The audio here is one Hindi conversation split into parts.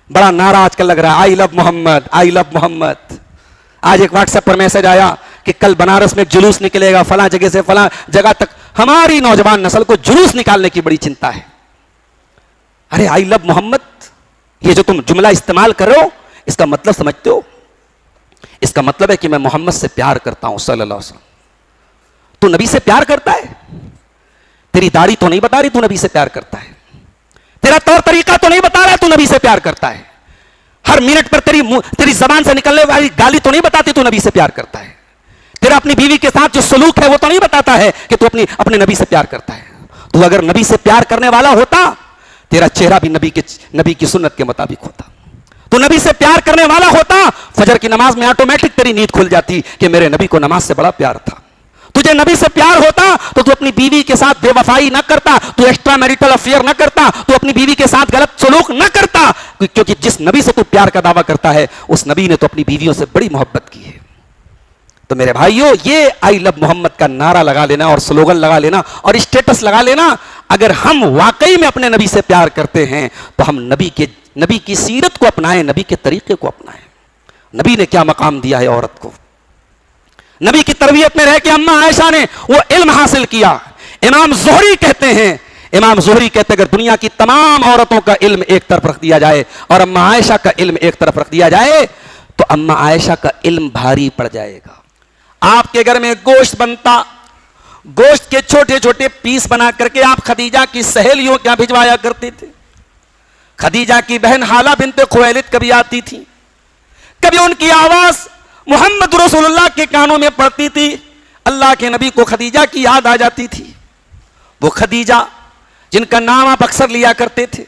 बड़ा नारा आजकल लग रहा है, I love Mohammed, I love Mohammed. आज एक व्हाट्सएप पर मैसेज आया कि कल बनारस में जुलूस निकलेगा, फला जगह से फला जगह तक। हमारी नौजवान नस्ल को जुलूस निकालने की बड़ी चिंता है। अरे आई लव मोहम्मद, ये जो तुम जुमला इस्तेमाल कर रहे हो, इसका मतलब समझते हो? इसका मतलब है कि मैं मोहम्मद से प्यार करता हूं सल्लल्लाहु अलैहि वसल्लम। तू नबी से प्यार करता है? तेरी दाढ़ी तो नहीं बता रही तू नबी से प्यार करता है। तेरा तौर तरीका तो नहीं बता रहा है तू नबी से प्यार करता है। हर मिनट पर तेरी जबान से निकलने वाली गाली तो नहीं बताती तू नबी से प्यार करता है। तेरा अपनी बीवी के साथ जो सलूक है वो तो नहीं बताता है कि तू अपने नबी से प्यार करता है। तू अगर नबी से प्यार करने वाला होता, तेरा चेहरा भी नबी की सुन्नत के मुताबिक होता। तो नबी से प्यार करने वाला होता, फजर की नमाज में ऑटोमेटिक तेरी नींद खुल जाती कि मेरे नबी को नमाज से बड़ा प्यार था। तुझे नबी से प्यार होता तो तू अपनी बीवी के साथ बेवफाई ना करता, तू एक्स्ट्रा मैरिटल अफेयर ना करता, तू अपनी बीवी के साथ गलत सलूक ना करता। क्योंकि जिस नबी से तू प्यार का दावा करता है, उस नबी ने तो अपनी बीवियों से बड़ी मोहब्बत की है। तो मेरे भाइयों, ये आई लव मोहम्मद का नारा लगा लेना और स्लोगन लगा लेना और स्टेटस लगा लेना, अगर हम वाकई में अपने नबी से प्यार करते हैं तो हम नबी की सीरत को अपनाएं, नबी के तरीके को अपनाएं। नबी ने क्या मकाम दिया है औरत को। नबी की तरबियत में रह के अम्मा आयशा ने वो इल्म हासिल किया। इमाम ज़ुहरी कहते हैं अगर दुनिया की तमाम औरतों का इल्म एक तरफ रख दिया जाए और अम्मा आयशा का इल्म एक तरफ रख दिया जाए तो अम्मा आयशा का इल्म भारी पड़ जाएगा। आपके घर में गोश्त बनता, गोश्त के छोटे छोटे पीस बना करके आप खदीजा की सहेलियों क्या भिजवाया करते थे। खदीजा की बहन हाला बिनते खुवैलिद कभी आती थी, कभी उनकी आवाज मोहम्मद रसूलुल्लाह के कानों में पड़ती थी, अल्लाह के नबी को खदीजा की याद आ जाती थी। वो खदीजा जिनका नाम आप अक्सर लिया करते थे,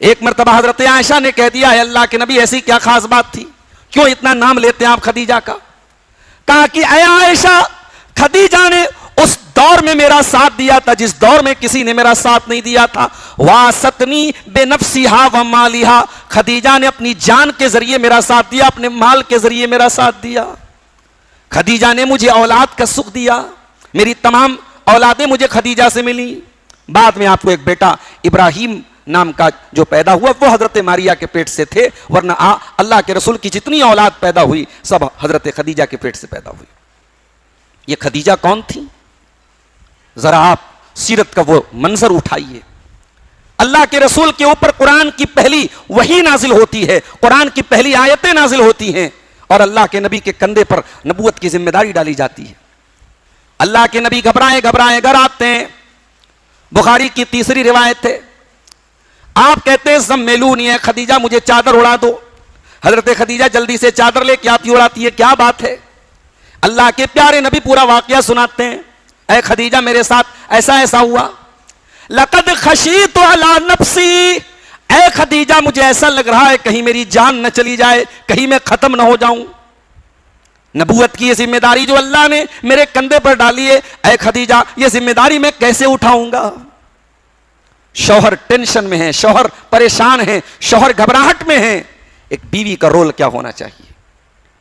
एक मरतबा हजरत आयशा ने कह दिया है अल्लाह के नबी ऐसी क्या खास बात थी, क्यों इतना नाम लेते हैं आप खदीजा का। कहा कि ऐ आयशा, खदीजा ने उस दौर में मेरा साथ दिया था जिस दौर में किसी ने मेरा साथ नहीं दिया था। वासतनी बेनफ्सिहा व मालिहा, खदीजा ने अपनी जान के जरिए मेरा साथ दिया, अपने माल के जरिए मेरा साथ दिया। खदीजा ने मुझे औलाद का सुख दिया, मेरी तमाम औलादें मुझे खदीजा से मिली। बाद में आपको एक बेटा इब्राहिम नाम का जो पैदा हुआ वो हजरत मारिया के पेट से थे, वरना अल्लाह के रसूल की जितनी औलाद पैदा हुई सब हजरत खदीजा के पेट से पैदा हुई। ये खदीजा कौन थी? जरा आप सीरत का वो मंजर उठाइए। अल्लाह के रसूल के ऊपर कुरान की पहली वही नाजिल होती है, कुरान की पहली आयतें नाजिल होती हैं और अल्लाह के नबी के कंधे पर नबूवत की जिम्मेदारी डाली जाती है। अल्लाह के नबी घबराए घबराए घर आते हैं। बुखारी की तीसरी रिवायत है, आप कहते हैं ज़म्मिलूनी है खदीजा, मुझे चादर उड़ा दो। हजरत खदीजा जल्दी से चादर लेके आती, उड़ाती है। क्या बात है? अल्लाह के प्यारे नबी पूरा वाकया सुनाते हैं। ऐ खदीजा, मेरे साथ ऐसा ऐसा हुआ। लक़द खशीतु अला नफ्सी, ऐ खदीजा मुझे ऐसा लग रहा है कहीं मेरी जान न चली जाए, कहीं मैं खत्म न हो जाऊं। नबूवत की ये जिम्मेदारी जो अल्लाह ने मेरे कंधे पर डाली है, ऐ खदीजा ये जिम्मेदारी मैं कैसे उठाऊंगा। शौहर टेंशन में है, शौहर परेशान है, शौहर घबराहट में है। एक बीवी का रोल क्या होना चाहिए,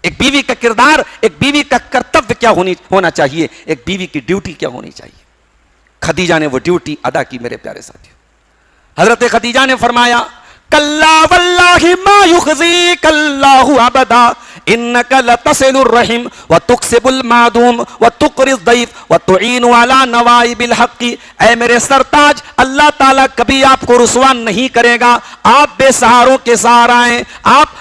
एक बीवी का किरदार, एक बीवी का कर्तव्य क्या होना चाहिए, एक बीवी की ड्यूटी क्या होनी चाहिए। खदीजा ने वो ड्यूटी अदा की मेरे प्यारे साथियों। हजरत खदीजा ने फरमाया कल्ला वल्लाहि मा युखज़ी कल्लाहु अबदा इन्नका लतसिलुर रहीम व तुक्सिबुल मादूम व तुक़रिज़ ज़ईफ़ व तुईनु अला नवाइबिल हक़्क़ि। ऐ मेरे सरताज, अल्लाह ताला कभी आपको रुसवा नहीं करेगा। आप बेसहारों के सहारा हैं, आप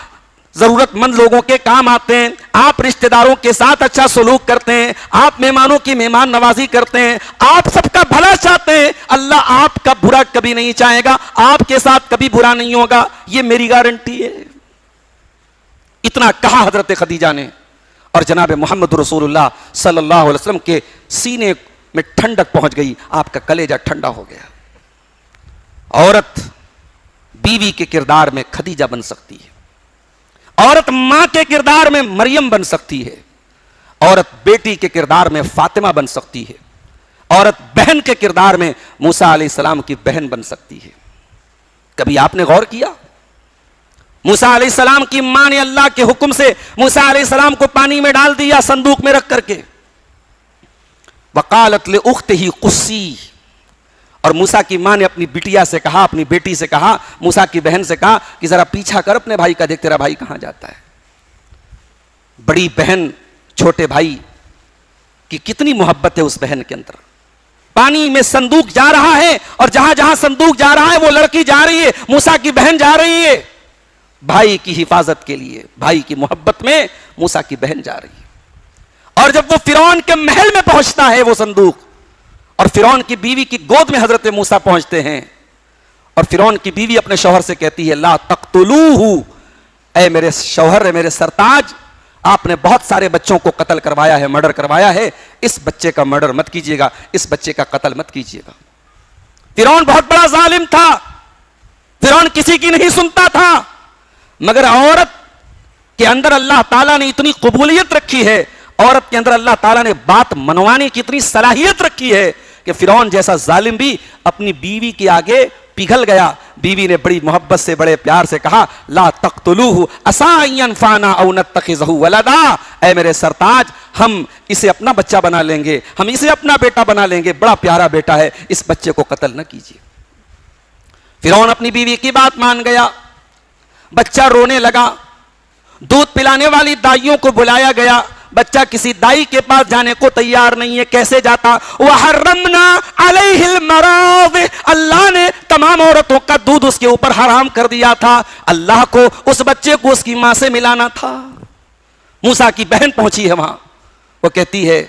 जरूरतमंद लोगों के काम आते हैं, आप रिश्तेदारों के साथ अच्छा सलूक करते हैं, आप मेहमानों की मेहमान नवाजी करते हैं, आप सबका भला चाहते हैं। अल्लाह आपका बुरा कभी नहीं चाहेगा, आपके साथ कभी बुरा नहीं होगा, ये मेरी गारंटी है। इतना कहा हजरत खदीजा ने और जनाब मोहम्मद रसूलुल्लाह सल्लल्लाहु अलैहि वसल्लम के सीने में ठंडक पहुंच गई, आपका कलेजा ठंडा हो गया। औरत बीवी के किरदार में खदीजा बन सकती है, औरत मां के किरदार में मरियम बन सकती है, औरत बेटी के किरदार में फातिमा बन सकती है, औरत बहन के किरदार में मूसा अलैहिस्सलाम की बहन बन सकती है। कभी आपने गौर किया? मूसा अलैहिस्सलाम की मां ने अल्लाह के हुक्म से मूसा अलैहिस्सलाम को पानी में डाल दिया संदूक में रख करके। वकालत ले उख्तिही कुस्सी, और मूसा की मां ने अपनी बिटिया से कहा, अपनी बेटी से कहा, मूसा की बहन से कहा कि जरा पीछा कर अपने भाई का, देख तेरा भाई कहां जाता है। बड़ी बहन छोटे भाई की कितनी मोहब्बत है उस बहन के अंदर। पानी में संदूक जा रहा है और जहां जहां संदूक जा रहा है वो लड़की जा रही है, मूसा की बहन जा रही है, भाई की हिफाजत के लिए, भाई की मोहब्बत में मूसा की बहन जा रही है। और जब वो फिरौन के महल में पहुंचता है वो संदूक, और फिरौन की बीवी की गोद में हजरत मूसा पहुंचते हैं, और फिरौन की बीवी अपने शौहर से कहती है, ला तख्तुलूहु, ऐ मेरे शौहर, ऐ मेरे सरताज, आपने बहुत सारे बच्चों को कत्ल करवाया है, मर्डर करवाया है, इस बच्चे का मर्डर मत कीजिएगा, इस बच्चे का कत्ल मत कीजिएगा। फिरौन बहुत बड़ा जालिम था, फिरौन किसी की नहीं सुनता था, मगर औरत के अंदर अल्लाह ताला ने इतनी कबूलियत रखी है, औरत के अंदर अल्लाह ताला ने बात मनवाने की इतनी सलाहियत रखी है कि फिरौन जैसा जालिम भी अपनी बीवी के आगे पिघल गया। बीवी ने बड़ी मोहब्बत से, बड़े प्यार से कहा, ला तख्तुलूहु असा अन यनफाना औ नत्तखिज़हु वलदा, ऐ मेरे सरताज, हम इसे अपना बच्चा बना लेंगे, हम इसे अपना बेटा बना लेंगे, बड़ा प्यारा बेटा है, इस बच्चे को कत्ल न कीजिए। फिरौन अपनी बीवी की बात मान गया, बच्चा रोने लगा, दूध पिलाने वाली दाइयों को बुलाया गया, बच्चा किसी दाई के पास जाने को तैयार नहीं है, कैसे जाता? वहर्रमना अलैहिल मराद, अल्लाह ने तमाम औरतों का दूध उसके ऊपर हराम कर दिया था। अल्लाह को उस बच्चे को उसकी मां से मिलाना था। मूसा की बहन पहुंची है वहां, वो कहती है,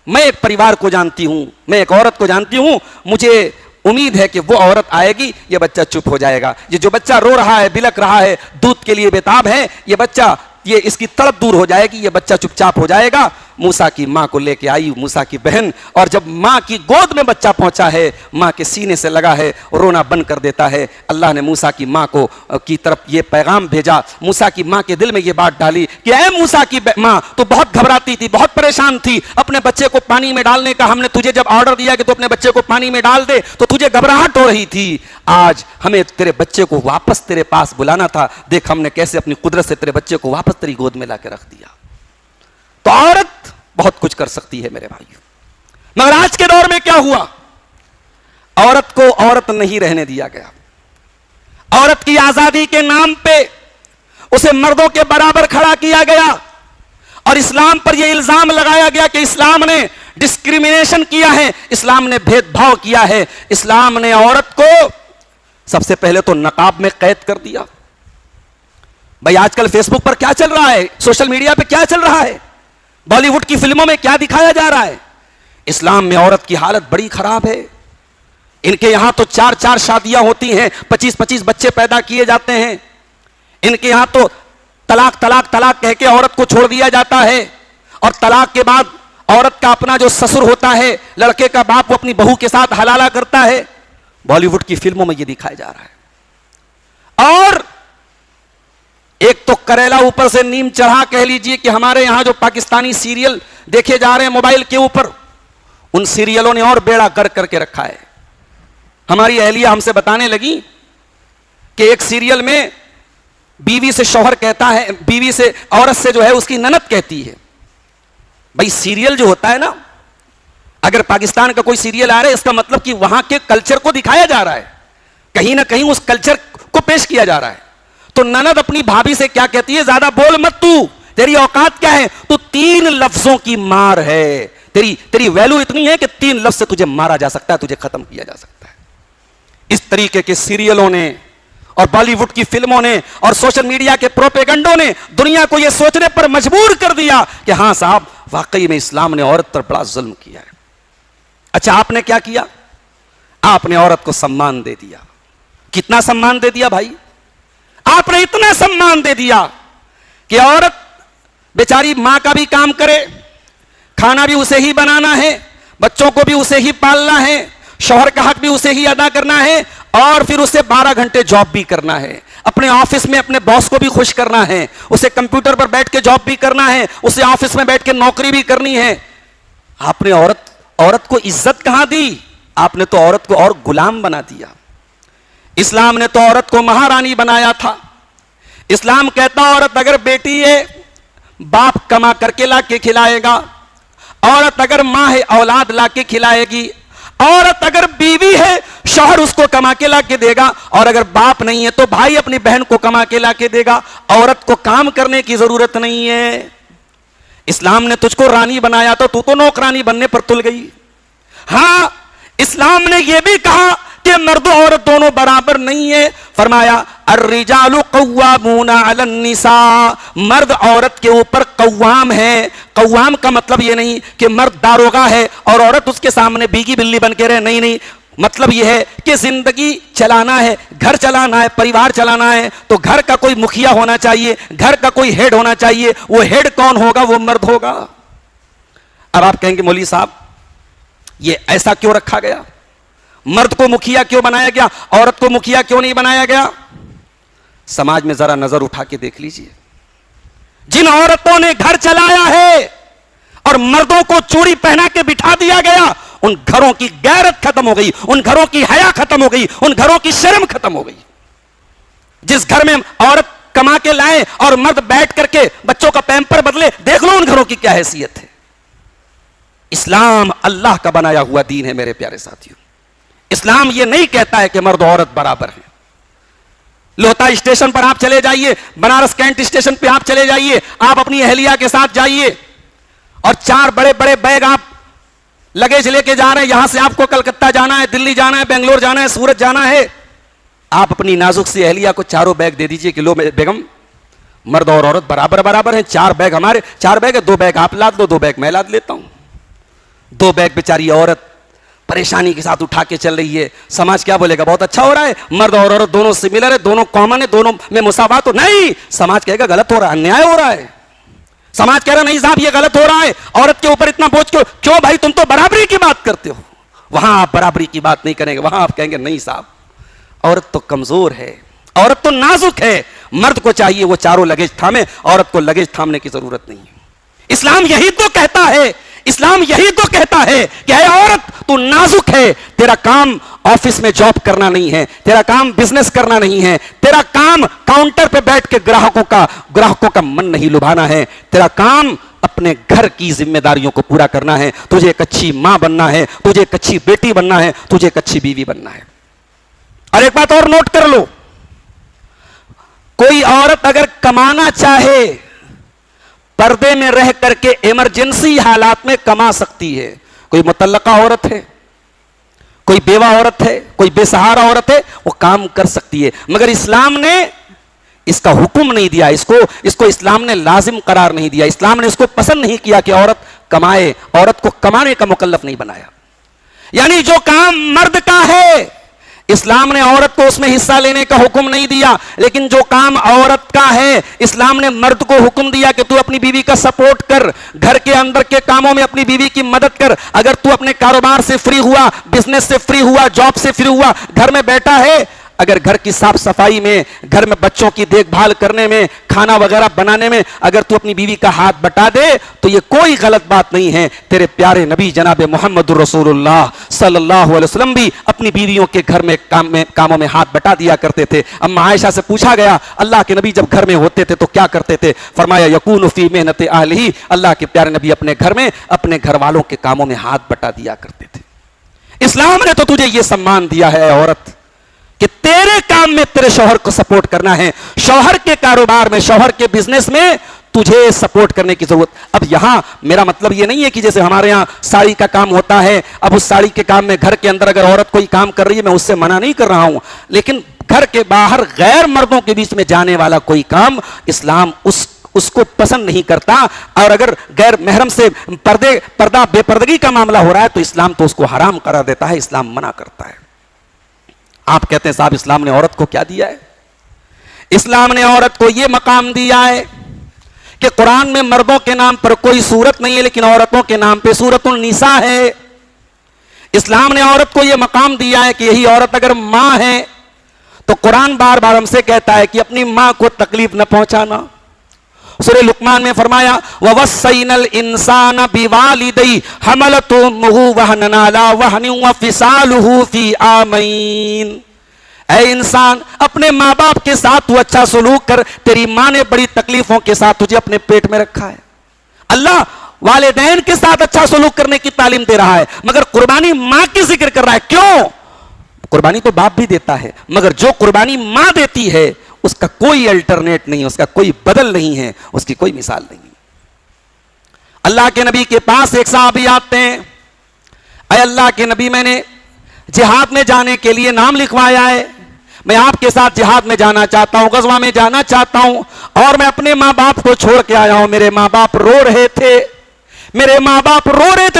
मैं एक परिवार को जानती हूं, मैं एक औरत को जानती हूं, मुझे उम्मीद है कि वो औरत आएगी, ये बच्चा चुप हो जाएगा। ये जो बच्चा रो रहा है, बिलक रहा है, दूध के लिए बेताब है, ये बच्चा, ये इसकी तड़प दूर हो जाएगी, ये बच्चा चुपचाप हो जाएगा। मूसा की मां को लेके आई मूसा की बहन, और जब मां की गोद में बच्चा पहुंचा है, मां के सीने से लगा है, रोना बंद कर देता है। अल्लाह ने मूसा की मां को की तरफ ये पैगाम भेजा, मूसा की मां के दिल में ये बात डाली कि ऐ मूसा की मां, तो बहुत घबराती थी, बहुत परेशान थी, अपने बच्चे को पानी में डालने का हमने तुझे जब ऑर्डर दिया कि तू अपने बच्चे को पानी में डाल दे, तो तुझे घबराहट हो रही थी। आज हमें तेरे बच्चे को वापस तेरे पास बुलाना था, देख हमने कैसे अपनी कुदरत से तेरे बच्चे को वापस तेरी गोद में लाके रख दिया। तो औरत बहुत कुछ कर सकती है मेरे भाइयों, मगर आज के दौर में क्या हुआ? औरत को औरत नहीं रहने दिया गया। औरत की आजादी के नाम पे उसे मर्दों के बराबर खड़ा किया गया, और इस्लाम पर यह इल्जाम लगाया गया कि इस्लाम ने डिस्क्रिमिनेशन किया है, इस्लाम ने भेदभाव किया है, इस्लाम ने औरत को सबसे पहले तो नकाब में कैद कर दिया। भाई आजकल फेसबुक पर क्या चल रहा है, सोशल मीडिया पे क्या चल रहा है, बॉलीवुड की फिल्मों में क्या दिखाया जा रहा है? इस्लाम में औरत की हालत बड़ी खराब है। इनके यहां तो 4-4 शादियां होती हैं, 25-25 बच्चे पैदा किए जाते हैं। इनके यहां तो तलाक तलाक तलाक कह के औरत को छोड़ दिया जाता है, और तलाक के बाद औरत का अपना जो ससुर होता है, लड़के का बाप, वो अपनी बहू के साथ हलाला करता है। बॉलीवुड की फिल्मों में यह दिखाया जा रहा है। और एक तो करेला ऊपर से नीम चढ़ा, कह लीजिए कि हमारे यहां जो पाकिस्तानी सीरियल देखे जा रहे हैं मोबाइल के ऊपर, उन सीरियलों ने और बेड़ा गर्क करके रखा है। हमारी अहलिया हमसे बताने लगी कि एक सीरियल में बीवी से शौहर कहता है, बीवी से, औरत से जो है उसकी ननद कहती है। भाई सीरियल जो होता है ना, अगर पाकिस्तान का कोई सीरियल आ रहा है, इसका मतलब कि वहां के कल्चर को दिखाया जा रहा है, कहीं ना कहीं उस कल्चर को पेश किया जा रहा है। तो ननद अपनी भाभी से क्या कहती है? ज्यादा बोल मत, तू, तेरी औकात क्या है, तू 3 लफ्जों की मार है, तेरी वैल्यू इतनी है कि 3 लफ्ज से तुझे मारा जा सकता है, तुझे खत्म किया जा सकता है। इस तरीके के सीरियलों ने और बॉलीवुड की फिल्मों ने और सोशल मीडिया के प्रोपेगेंडों ने दुनिया को यह सोचने पर मजबूर कर दिया कि हां साहब, वाकई में इस्लाम ने औरत पर बड़ा जुल्म किया है। अच्छा, आपने क्या किया? आपने औरत को सम्मान दे दिया। कितना सम्मान दे दिया भाई? आपने इतना सम्मान दे दिया कि औरत बेचारी मां का भी काम करे, खाना भी उसे ही बनाना है, बच्चों को भी उसे ही पालना है, शौहर का हक भी उसे ही अदा करना है, और फिर उसे 12 घंटे जॉब भी करना है, अपने ऑफिस में अपने बॉस को भी खुश करना है, उसे कंप्यूटर पर बैठ के जॉब भी करना है, उसे ऑफिस में बैठ के नौकरी भी करनी है। आपने औरत को इज्जत कहां दी? आपने तो औरत को और गुलाम बना दिया। इस्लाम ने तो औरत को महारानी बनाया था। इस्लाम कहता, औरत अगर बेटी है, बाप कमा करके ला के खिलाएगा, औरत अगर मां है, औलाद ला के खिलाएगी, औरत अगर बीवी है, शौहर उसको कमा के ला के देगा, और अगर बाप नहीं है तो भाई अपनी बहन को कमा के ला के देगा। औरत को काम करने की जरूरत नहीं है। इस्लाम ने तुझको रानी बनाया तो तू तो नौकरानी बनने पर तुल गई। हां, इस्लाम ने यह भी कहा कि मर्द औरत दोनों बराबर नहीं है। फरमाया अर्रिजालु कव्वामूना अलन निसा, मर्द औरत के ऊपर कव्वाम है। कव्वाम का मतलब यह नहीं कि मर्द दारोगा है और औरत उसके सामने बीगी बिल्ली बन के रहे, नहीं नहीं। मतलब यह है कि जिंदगी चलाना है, घर चलाना है, परिवार चलाना है, तो घर का कोई मुखिया होना चाहिए, घर का कोई हेड होना चाहिए। वो हेड कौन होगा? वो मर्द होगा। अब आप कहेंगे मौलवी साहब ये ऐसा क्यों रखा गया? मर्द को मुखिया क्यों बनाया गया, औरत को मुखिया क्यों नहीं बनाया गया? समाज में जरा नजर उठा के देख लीजिए। जिन औरतों ने घर चलाया है और मर्दों को चूड़ी पहना के बिठा दिया गया, उन घरों की गैरत खत्म हो गई, उन घरों की हया खत्म हो गई, उन घरों की शर्म खत्म हो गई। जिस घर में औरत कमा के लाए और मर्द बैठ करके बच्चों का पैम्पर बदले, देख लो उन घरों की क्या हैसियत है। इस्लाम अल्लाह का बनाया हुआ दीन है मेरे प्यारे साथियों। इस्लाम यह नहीं कहता है कि मर्द औरत बराबर हैं। लोहता स्टेशन पर आप चले जाइए, बनारस कैंट स्टेशन पे आप चले जाइए, आप अपनी अहलिया के साथ जाइए और 4 बड़े बड़े बैग आप लगेज लेके जा रहे हैं। यहां से आपको कलकत्ता जाना है, दिल्ली जाना है, बेंगलोर जाना है, सूरत जाना है। आप अपनी नाजुक सी अहलिया को 4 बैग दे दीजिए कि लो बेगम, मर्द और औरत बराबर बराबर हैं। 4 बैग हमारे, 4 बैग है, 2 बैग आप लाद लो, 2 बैग मैं लाद लेता हूं। 2 बैग बेचारी औरत परेशानी के साथ उठा के चल रही है। समाज क्या बोलेगा? बहुत अच्छा हो रहा है, मर्द और औरत दोनों सिमिलर है, दोनों कॉमन है, दोनों में मुसावात हो। नहीं, समाज कहेगा गलत हो रहा है, अन्याय हो रहा है। समाज कह रहा नहीं साहब ये गलत हो रहा है, औरत के ऊपर इतना बोझ क्यों? क्यों भाई, तुम तो बराबरी की बात करते हो। वहां आप बराबरी की बात नहीं करेंगे, वहां आप कहेंगे नहीं साहब औरत तो कमजोर है, औरत तो नाजुक है, मर्द को चाहिए वो चारों लगेज थामे, औरत को लगेज थामने की जरूरत नहीं है। इस्लाम यही तो कहता है, इस्लाम यही तो कहता है कि है औरत तू नाजुक है, तेरा काम ऑफिस में जॉब करना नहीं है, तेरा काम बिजनेस करना नहीं है, तेरा काम काउंटर पे बैठ के ग्राहकों का मन नहीं लुभाना है, तेरा काम अपने घर की जिम्मेदारियों को पूरा करना है। तुझे एक अच्छी मां बनना है, तुझे एक अच्छी बेटी बनना है, तुझे एक अच्छी बीवी बनना है। और एक बात और नोट कर लो, कोई औरत अगर कमाना चाहे पर्दे में रह करके इमरजेंसी हालात में कमा सकती है। कोई मुतल्लका औरत है, कोई बेवा औरत है, कोई बेसहारा औरत है, वो काम कर सकती है। मगर इस्लाम ने इसका हुक्म नहीं दिया, इसको इस्लाम ने लाजिम करार नहीं दिया। इस्लाम ने इसको पसंद नहीं किया कि औरत कमाए, औरत को कमाने का मुकल्लफ नहीं बनाया। यानी जो काम मर्द का है इस्लाम ने औरत को उसमें हिस्सा लेने का हुक्म नहीं दिया, लेकिन जो काम औरत का है इस्लाम ने मर्द को हुक्म दिया कि तू अपनी बीवी का सपोर्ट कर, घर के अंदर के कामों में अपनी बीवी की मदद कर। अगर तू अपने कारोबार से फ्री हुआ, बिजनेस से फ्री हुआ, जॉब से फ्री हुआ, घर में बैठा है, अगर घर की साफ सफाई में, घर में बच्चों की देखभाल करने में, खाना वगैरह बनाने में अगर तू अपनी बीवी का हाथ बटा दे तो ये कोई गलत बात नहीं है। तेरे प्यारे नबी जनाब मोहम्मद रसूलुल्लाह सल्लल्लाहु अलैहि वसल्लम भी अपनी बीवियों के घर में कामों में हाथ बटा दिया करते थे। अम्मा आयशा से पूछा गया अल्लाह के नबी जब घर में होते थे तो क्या करते थे? फरमाया यकूनु फी मेहनत आहलिही, अल्लाह के प्यारे नबी अपने घर में अपने घर वालों के कामों में हाथ बटा दिया करते थे। इस्लाम ने तो तुझे यह सम्मान दिया है औरत कि तेरे काम में तेरे शौहर को सपोर्ट करना है, शौहर के कारोबार में, शौहर के बिजनेस में तुझे सपोर्ट करने की जरूरत। अब यहां मेरा मतलब यह नहीं है कि जैसे हमारे यहां साड़ी का काम होता है, अब उस साड़ी के काम में घर के अंदर अगर औरत कोई काम कर रही है मैं उससे मना नहीं कर रहा हूं, लेकिन घर के बाहर गैर मर्दों के बीच में जाने वाला कोई काम इस्लाम उसको पसंद नहीं करता। और अगर गैर महरम से पर्दा बेपर्दगी का मामला हो रहा है तो इस्लाम तो उसको हराम करा देता है, इस्लाम मना करता है। आप कहते हैं साहब इस्लाम ने औरत को क्या दिया है? इस्लाम ने औरत को यह मकाम दिया है कि कुरान में मर्दों के नाम पर कोई सूरत नहीं है, लेकिन औरतों के नाम पे सूरतुन निसा है। इस्लाम ने औरत को यह मकाम दिया है कि यही औरत अगर मां है तो कुरान बार बार हमसे कहता है कि अपनी मां को तकलीफ न पहुंचाना। सूरह लुकमान में फरमाया ववस्सैनल इंसान बिवालिदैहि हमलतुहु वहनन अला वहनिन व फिसालुहु फी आमैन। ऐ इंसान अपने मां बाप के साथ तू अच्छा सलूक कर, तेरी मां ने बड़ी तकलीफों के साथ तुझे अपने पेट में रखा है। अल्लाह वालिदैन के साथ अच्छा सलूक करने की तालीम दे रहा है, मगर कुर्बानी मां की जिक्र कर रहा है। क्यों? कुर्बानी तो बाप भी देता है, मगर जो कुर्बानी मां देती है उसका कोई अल्टरनेट नहीं, उसका कोई बदल नहीं है, उसकी कोई मिसाल नहीं। अल्लाह के नबी के पास एक साहबी आते हैं, अय अल्लाह के नबी, मैंने जिहाद में जाने के लिए नाम लिखवाया है, मैं आपके साथ जिहाद में जाना चाहता हूं, गज़वा में जाना चाहता हूं, और मैं अपने माँ बाप को छोड़ के आया हूं। मेरे माँ बाप रो रहे थे,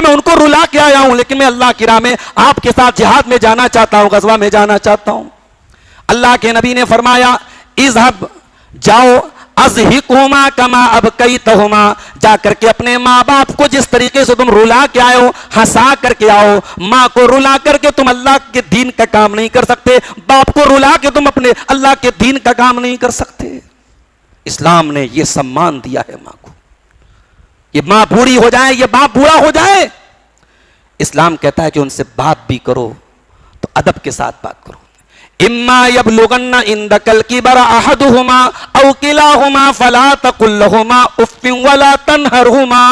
मैं उनको रुला के आया हूं, लेकिन मैं अल्लाह की राह में आपके साथ जिहाद में जाना चाहता हूं, गज़वा में जाना चाहता हूं। अल्लाह के नबी ने फरमाया, इज़हब, जाओ, अज़हिकुमा कमा अबकैतहुमा, जाकर के अपने माँ बाप को जिस तरीके से तुम रुला के आए हो, हंसा करके आओ। माँ को रुला करके तुम अल्लाह के दीन का काम नहीं कर सकते, बाप को रुला के तुम अपने अल्लाह के दीन का काम नहीं कर सकते। इस्लाम ने यह सम्मान दिया है माँ को। ये माँ बूढ़ी हो जाए, ये बाप बूढ़ा हो जाए, इस्लाम कहता है कि उनसे बात भी करो तो अदब के साथ बात करो। इम्मा यबलुगन्ना इंदकल किबर अहदुहुमा औ किलाहुमा फला तकुल लहुमा उफ्फिन वला तनहरहुमा।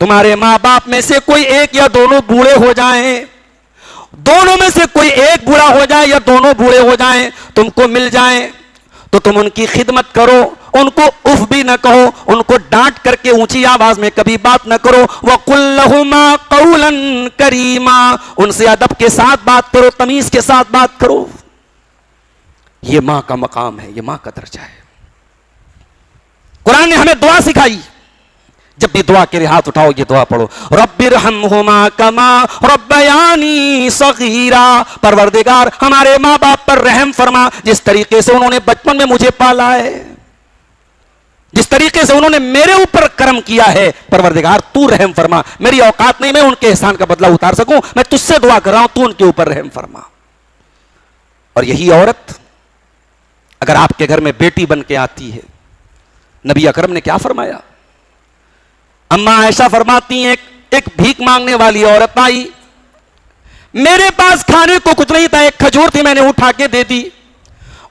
तुम्हारे माँ बाप में से कोई एक या दोनों बूढ़े हो जाएं, दोनों में से कोई एक बूढ़ा हो जाए या दोनों बूढ़े हो जाएं, तुमको मिल जाएं, तो तुम उनकी खिदमत करो, उनको उफ भी न कहो, उनको डांट करके ऊंची आवाज में कभी बात न करो। वकुल लहुमा कौलन करीमा, उनसे अदब के साथ बात करो, तमीज के साथ बात करो। यह मां का मकाम है, यह मां का दर्जा है। कुरान ने हमें दुआ सिखाई, जब भी दुआ के लिए हाथ उठाओ ये दुआ पढ़ो, रब्बिरहमहुमा कमा रब्बयानी सगीरा। परवरदिगार, हमारे माँ बाप पर रहम फरमा, जिस तरीके से उन्होंने बचपन में मुझे पाला है, जिस तरीके से उन्होंने मेरे ऊपर कर्म किया है, परवरदिगार तू रहम फरमा। मेरी औकात नहीं मैं उनके एहसान का बदला उतार सकूं, मैं तुझसे दुआ कर रहा हूं, तू उनके ऊपर रहम फरमा। और यही औरत अगर आपके घर में बेटी बन के आती है, नबी अकरम ने क्या फरमाया? अम्मा आयशा फरमाती हैं, एक भीख मांगने वाली औरत आई, मेरे पास खाने को कुछ नहीं था, एक खजूर थी, मैंने उठा के दे दी।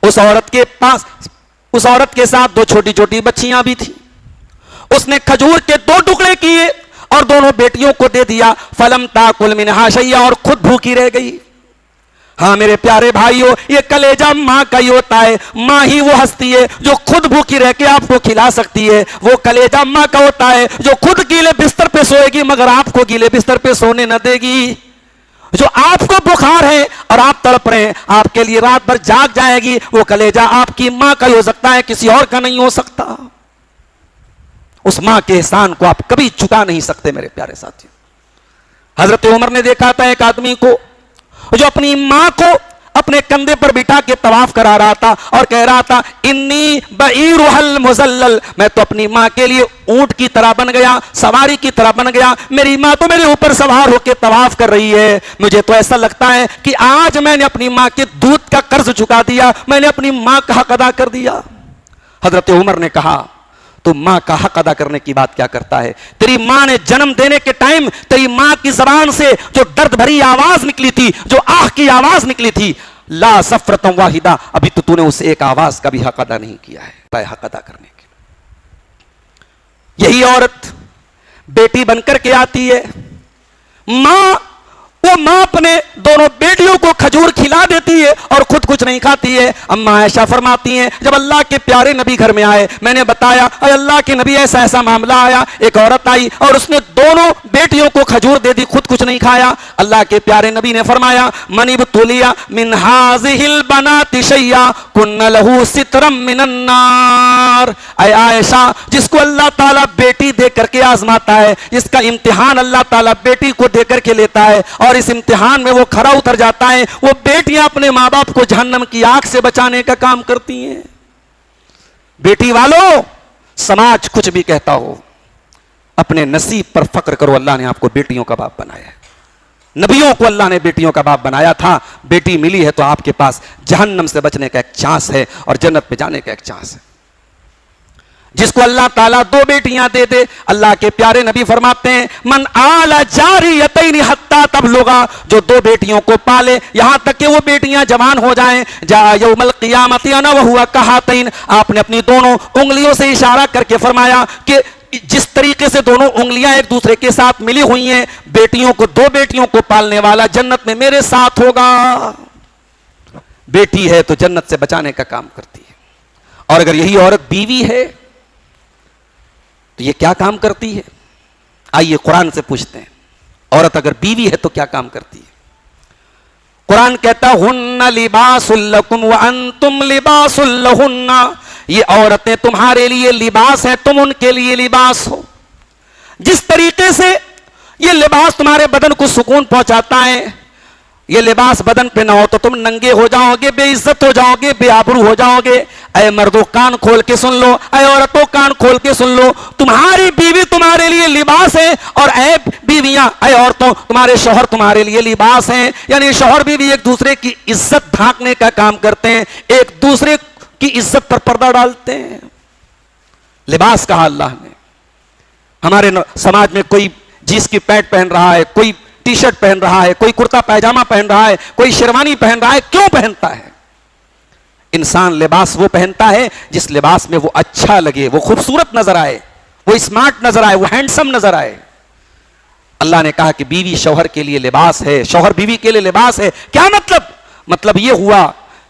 उस औरत के पास, उस औरत के साथ दो छोटी छोटी बच्चियां भी थी। उसने खजूर के दो टुकड़े किए और दोनों बेटियों को दे दिया। फलम ताकुल मिनहा शैया, और खुद भूखी रह गई। हाँ मेरे प्यारे भाइयों, ये कलेजा माँ का ही होता है। माँ ही वो हस्ती है जो खुद भूखी रह के आपको खिला सकती है। वो कलेजा माँ का होता है जो खुद गीले बिस्तर पे सोएगी मगर आपको गीले बिस्तर पे सोने न देगी। जो आपको बुखार है और आप तड़प रहे हैं, आपके लिए रात भर जाग जाएगी। वो कलेजा आपकी माँ का ही हो सकता है, किसी और का नहीं हो सकता। उस माँ के एहसान को आप कभी चुका नहीं सकते मेरे प्यारे साथियों। हजरत उमर ने देखा था एक आदमी को जो अपनी मां को अपने कंधे पर बिठा के तवाफ करा रहा था और कह रहा था, इन्नी बईरुहल मुजल्लल, मैं तो अपनी मां के लिए ऊंट की तरह बन गया, सवारी की तरह बन गया। मेरी मां तो मेरे ऊपर सवार होकर तवाफ कर रही है। मुझे तो ऐसा लगता है कि आज मैंने अपनी मां के दूध का कर्ज चुका दिया, मैंने अपनी मां का हक अदा कर दिया। हजरत उमर ने कहा, तो मां का हक अदा करने की बात क्या करता है? तेरी मां ने जन्म देने के टाइम तेरी मां की जबान से जो दर्द भरी आवाज निकली थी, जो आह की आवाज निकली थी, ला सफरतम वाहिदा, अभी तो तूने उस एक आवाज का भी हक अदा नहीं किया है, हक अदा करने के। यही औरत बेटी बनकर के आती है, मां, वो मां अपने दोनों बेटियों को खजूर खिला देती है और खुद कुछ नहीं खाती है। अम्मा आयशा फरमाती हैं, जब अल्लाह के प्यारे नबी घर में आए, मैंने बताया, अल्लाह के नबी ऐसा ऐसा मामला आया, एक औरत आई और उसने दोनों बेटियों को खजूर दे दी, खुद कुछ नहीं खाया। अल्लाह के प्यारे नबी ने फरमाया, मनिब तुलिया मिन हाज़िहिल बनाति शैया कुन्न लहू सित्रम मिनन नार। ऐ आयशा, जिसको अल्लाह ताला बेटी दे करके आजमाता है, जिसका इम्तिहान अल्लाह ताला बेटी को दे करके लेता है और इस इम्तिहान में वो खरा उतर जाता है, वो बेटियां अपने मां बाप को जहन्नम की आग से बचाने का काम करती हैं। बेटी वालों, समाज कुछ भी कहता हो, अपने नसीब पर फक्र करो। अल्लाह ने आपको बेटियों का बाप बनाया है। नबियों को अल्लाह ने बेटियों का बाप बनाया था। बेटी मिली है तो आपके पास जहन्नम से बचने का एक चांस है और जन्नत में जाने का एक चांस है। जिसको अल्लाह ताला दो बेटियां दे दे, अल्लाह के प्यारे नबी फरमाते हैं मन आला जारियतैन हत्ता तबलुगा, जो दो बेटियों को पाले यहां तक कि वो बेटियां जवान हो जाएं, जा यौमल क़ियामत अना व हुवा कहातैन, आपने अपनी दोनों उंगलियों से इशारा करके फरमाया कि जिस तरीके से दोनों उंगलियां एक दूसरे के साथ मिली हुई हैं, बेटियों को, दो बेटियों को पालने वाला जन्नत में मेरे साथ होगा। बेटी है तो जन्नत से बचाने का काम करती है, और अगर यही औरत बीवी है तो ये क्या काम करती है? आइए कुरान से पूछते हैं, औरत अगर बीवी है तो क्या काम करती है? कुरान कहता हुन्ना लिबासुल लकुम व अंतुम लिबासुल लहुन्ना, ये औरतें तुम्हारे लिए लिबास है, तुम उनके लिए लिबास हो। जिस तरीके से ये लिबास तुम्हारे बदन को सुकून पहुंचाता है, ये लिबास बदन पे ना हो तो तुम नंगे हो जाओगे, बेइज्जत हो जाओगे, बेआबरू हो जाओगे। ऐ मर्दों कान खोल के सुन लो, ऐ औरतों कान खोल के सुन लो, तुम्हारी बीवी तुम्हारे लिए लिबास है, और ऐ बीवियां, ऐ औरतों तुम्हारे शौहर तुम्हारे लिए लिबास हैं। यानी शौहर बीवी एक दूसरे की इज्जत ढांकने का काम करते हैं, एक दूसरे की इज्जत पर पर्दा डालते हैं। लिबास कहा अल्लाह ने। हमारे समाज में कोई जींस की पैंट पहन रहा है, कोई टी शर्ट पहन रहा है, कोई कुर्ता पैजामा पहन रहा है, कोई शेरवानी पहन रहा है। क्यों पहनता है? इंसान लिबास वो पहनता है जिस लिबास में वो अच्छा लगे, वो खूबसूरत नजर आए, वो स्मार्ट नजर आए, वो हैंडसम नजर आए। अल्लाह ने कहा कि बीवी शौहर के लिए लिबास है, शौहर बीवी के लिए लिबास है। क्या मतलब? मतलब यह हुआ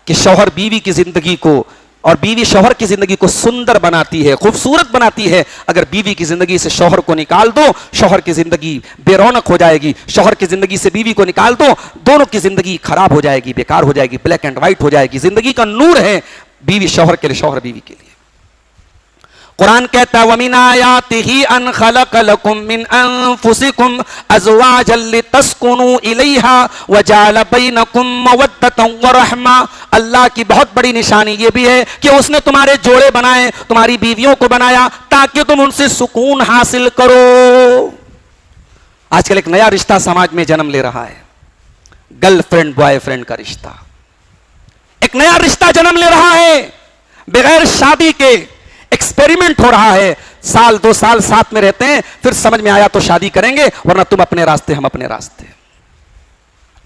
कि शौहर बीवी की जिंदगी को और बीवी शौहर की जिंदगी को सुंदर बनाती है, खूबसूरत बनाती है। अगर बीवी की जिंदगी से शौहर को निकाल दो, शौहर की जिंदगी बेरौनक हो जाएगी। शौहर की जिंदगी से बीवी को निकाल दो, दोनों की जिंदगी खराब हो जाएगी, बेकार हो जाएगी, ब्लैक एंड व्हाइट हो जाएगी। जिंदगी का नूर है बीवी शौहर के लिए, शौहर बीवी के लिए। कुरान कहता है वमिन आयातिही अन खलक लकुम मिन अनफुसिकुम अज़वाजन लितस्कुनु इलैहा व जअल बैनकुम मवद्दतन व रहमा। अल्लाह की बहुत बड़ी निशानी यह भी है कि उसने तुम्हारे जोड़े बनाए, तुम्हारी बीवियों को बनाया ताकि तुम उनसे सुकून हासिल करो। आजकल एक नया रिश्ता समाज में जन्म ले रहा है, गर्लफ्रेंड बॉयफ्रेंड का रिश्ता। एक नया रिश्ता जन्म ले रहा है, बगैर शादी के एक्सपेरिमेंट हो रहा है। साल 2 साल साथ में रहते हैं, फिर समझ में आया तो शादी करेंगे, वरना तुम अपने रास्ते हम अपने रास्ते।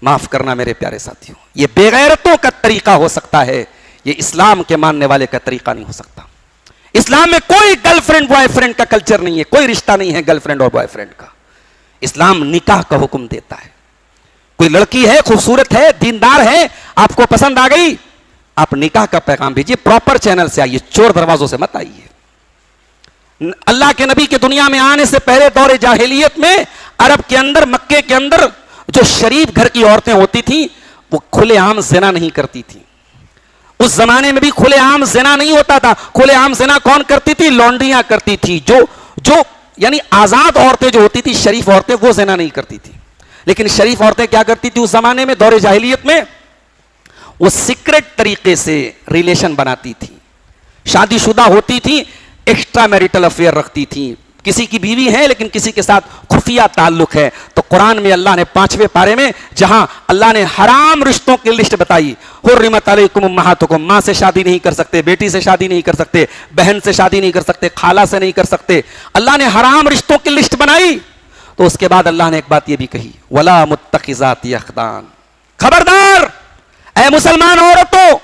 माफ करना मेरे प्यारे साथियों, यह बेगैरतों का तरीका हो सकता है, यह इस्लाम के मानने वाले का तरीका नहीं हो सकता। इस्लाम में कोई गर्लफ्रेंड बॉयफ्रेंड का कल्चर नहीं है, कोई रिश्ता नहीं है गर्लफ्रेंड और बॉयफ्रेंड का। इस्लाम निकाह का हुक्म देता है। कोई लड़की है, खूबसूरत है, दीनदार है, आपको पसंद आ गई, आप निकाह का पैगाम भेजिए, प्रॉपर चैनल से आइए, चोर दरवाजों से मत आइए। अल्लाह के नबी के दुनिया में आने से पहले दौरे जाहिलियत में अरब के अंदर, मक्के के अंदर जो शरीफ घर की औरतें होती थी वो खुलेआम ज़िना नहीं करती थी। उस जमाने में भी खुलेआम ज़िना नहीं होता था। खुलेआम ज़िना कौन करती थी? लौंडियां करती थी। जो यानी आजाद औरतें जो होती थी, शरीफ औरतें, वो ज़िना नहीं करती थी। लेकिन शरीफ औरतें क्या करती थी उस जमाने में, दौरे जाहिलियत में? वो सीक्रेट तरीके से रिलेशन बनाती थी, शादीशुदा होती थी, एक्स्ट्रा मैरिटल अफेयर रखती थी। किसी की बीवी है लेकिन किसी के साथ खुफिया ताल्लुक है। तो कुरान में अल्लाह ने 5वें पारे में, जहां अल्लाह ने हराम रिश्तों की लिस्ट बताई, हुर्रिमत अलैकुम उम्महातुकुम, मां से शादी नहीं कर सकते, बेटी से शादी नहीं कर सकते, बहन से शादी नहीं कर सकते, खाला से नहीं कर सकते। अल्लाह ने हराम रिश्तों की लिस्ट बनाई। तो उसके बाद अल्लाह ने एक बात यह भी कही, वला मुत्तखिजाति अख्दान, खबरदार ऐ मुसलमान औरतों,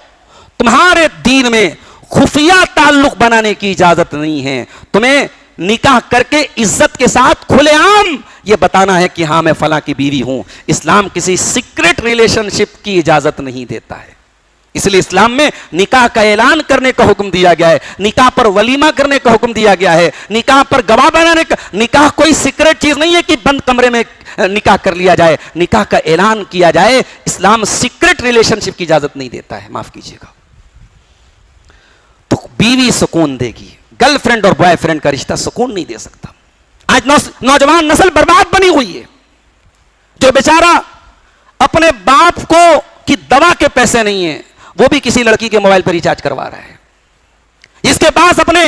तुम्हारे दीन में खुफिया ताल्लुक बनाने की इजाजत नहीं है। तुम्हें निकाह करके इज्जत के साथ खुलेआम यह बताना है कि हां मैं फला की बीवी हूं। इस्लाम किसी सीक्रेट रिलेशनशिप की इजाजत नहीं देता है। इसलिए इस्लाम में निकाह का ऐलान करने का हुक्म दिया गया है, निकाह पर वलीमा करने का हुक्म दिया गया है, निकाह पर गवाह बनाने का। निकाह कोई सीक्रेट चीज नहीं है कि बंद कमरे में निकाह कर लिया जाए, निकाह का ऐलान किया जाए। इस्लाम सीक्रेट रिलेशनशिप की इजाजत नहीं देता है, माफ कीजिएगा। तो बीवी सुकून देगी, गर्लफ्रेंड और बॉयफ्रेंड का रिश्ता सुकून नहीं दे सकता। आज नौजवान नस्ल बर्बाद बनी हुई है। जो बेचारा अपने बाप को की दवा के पैसे नहीं है, वो भी किसी लड़की के मोबाइल पर रिचार्ज करवा रहा है। जिसके पास अपने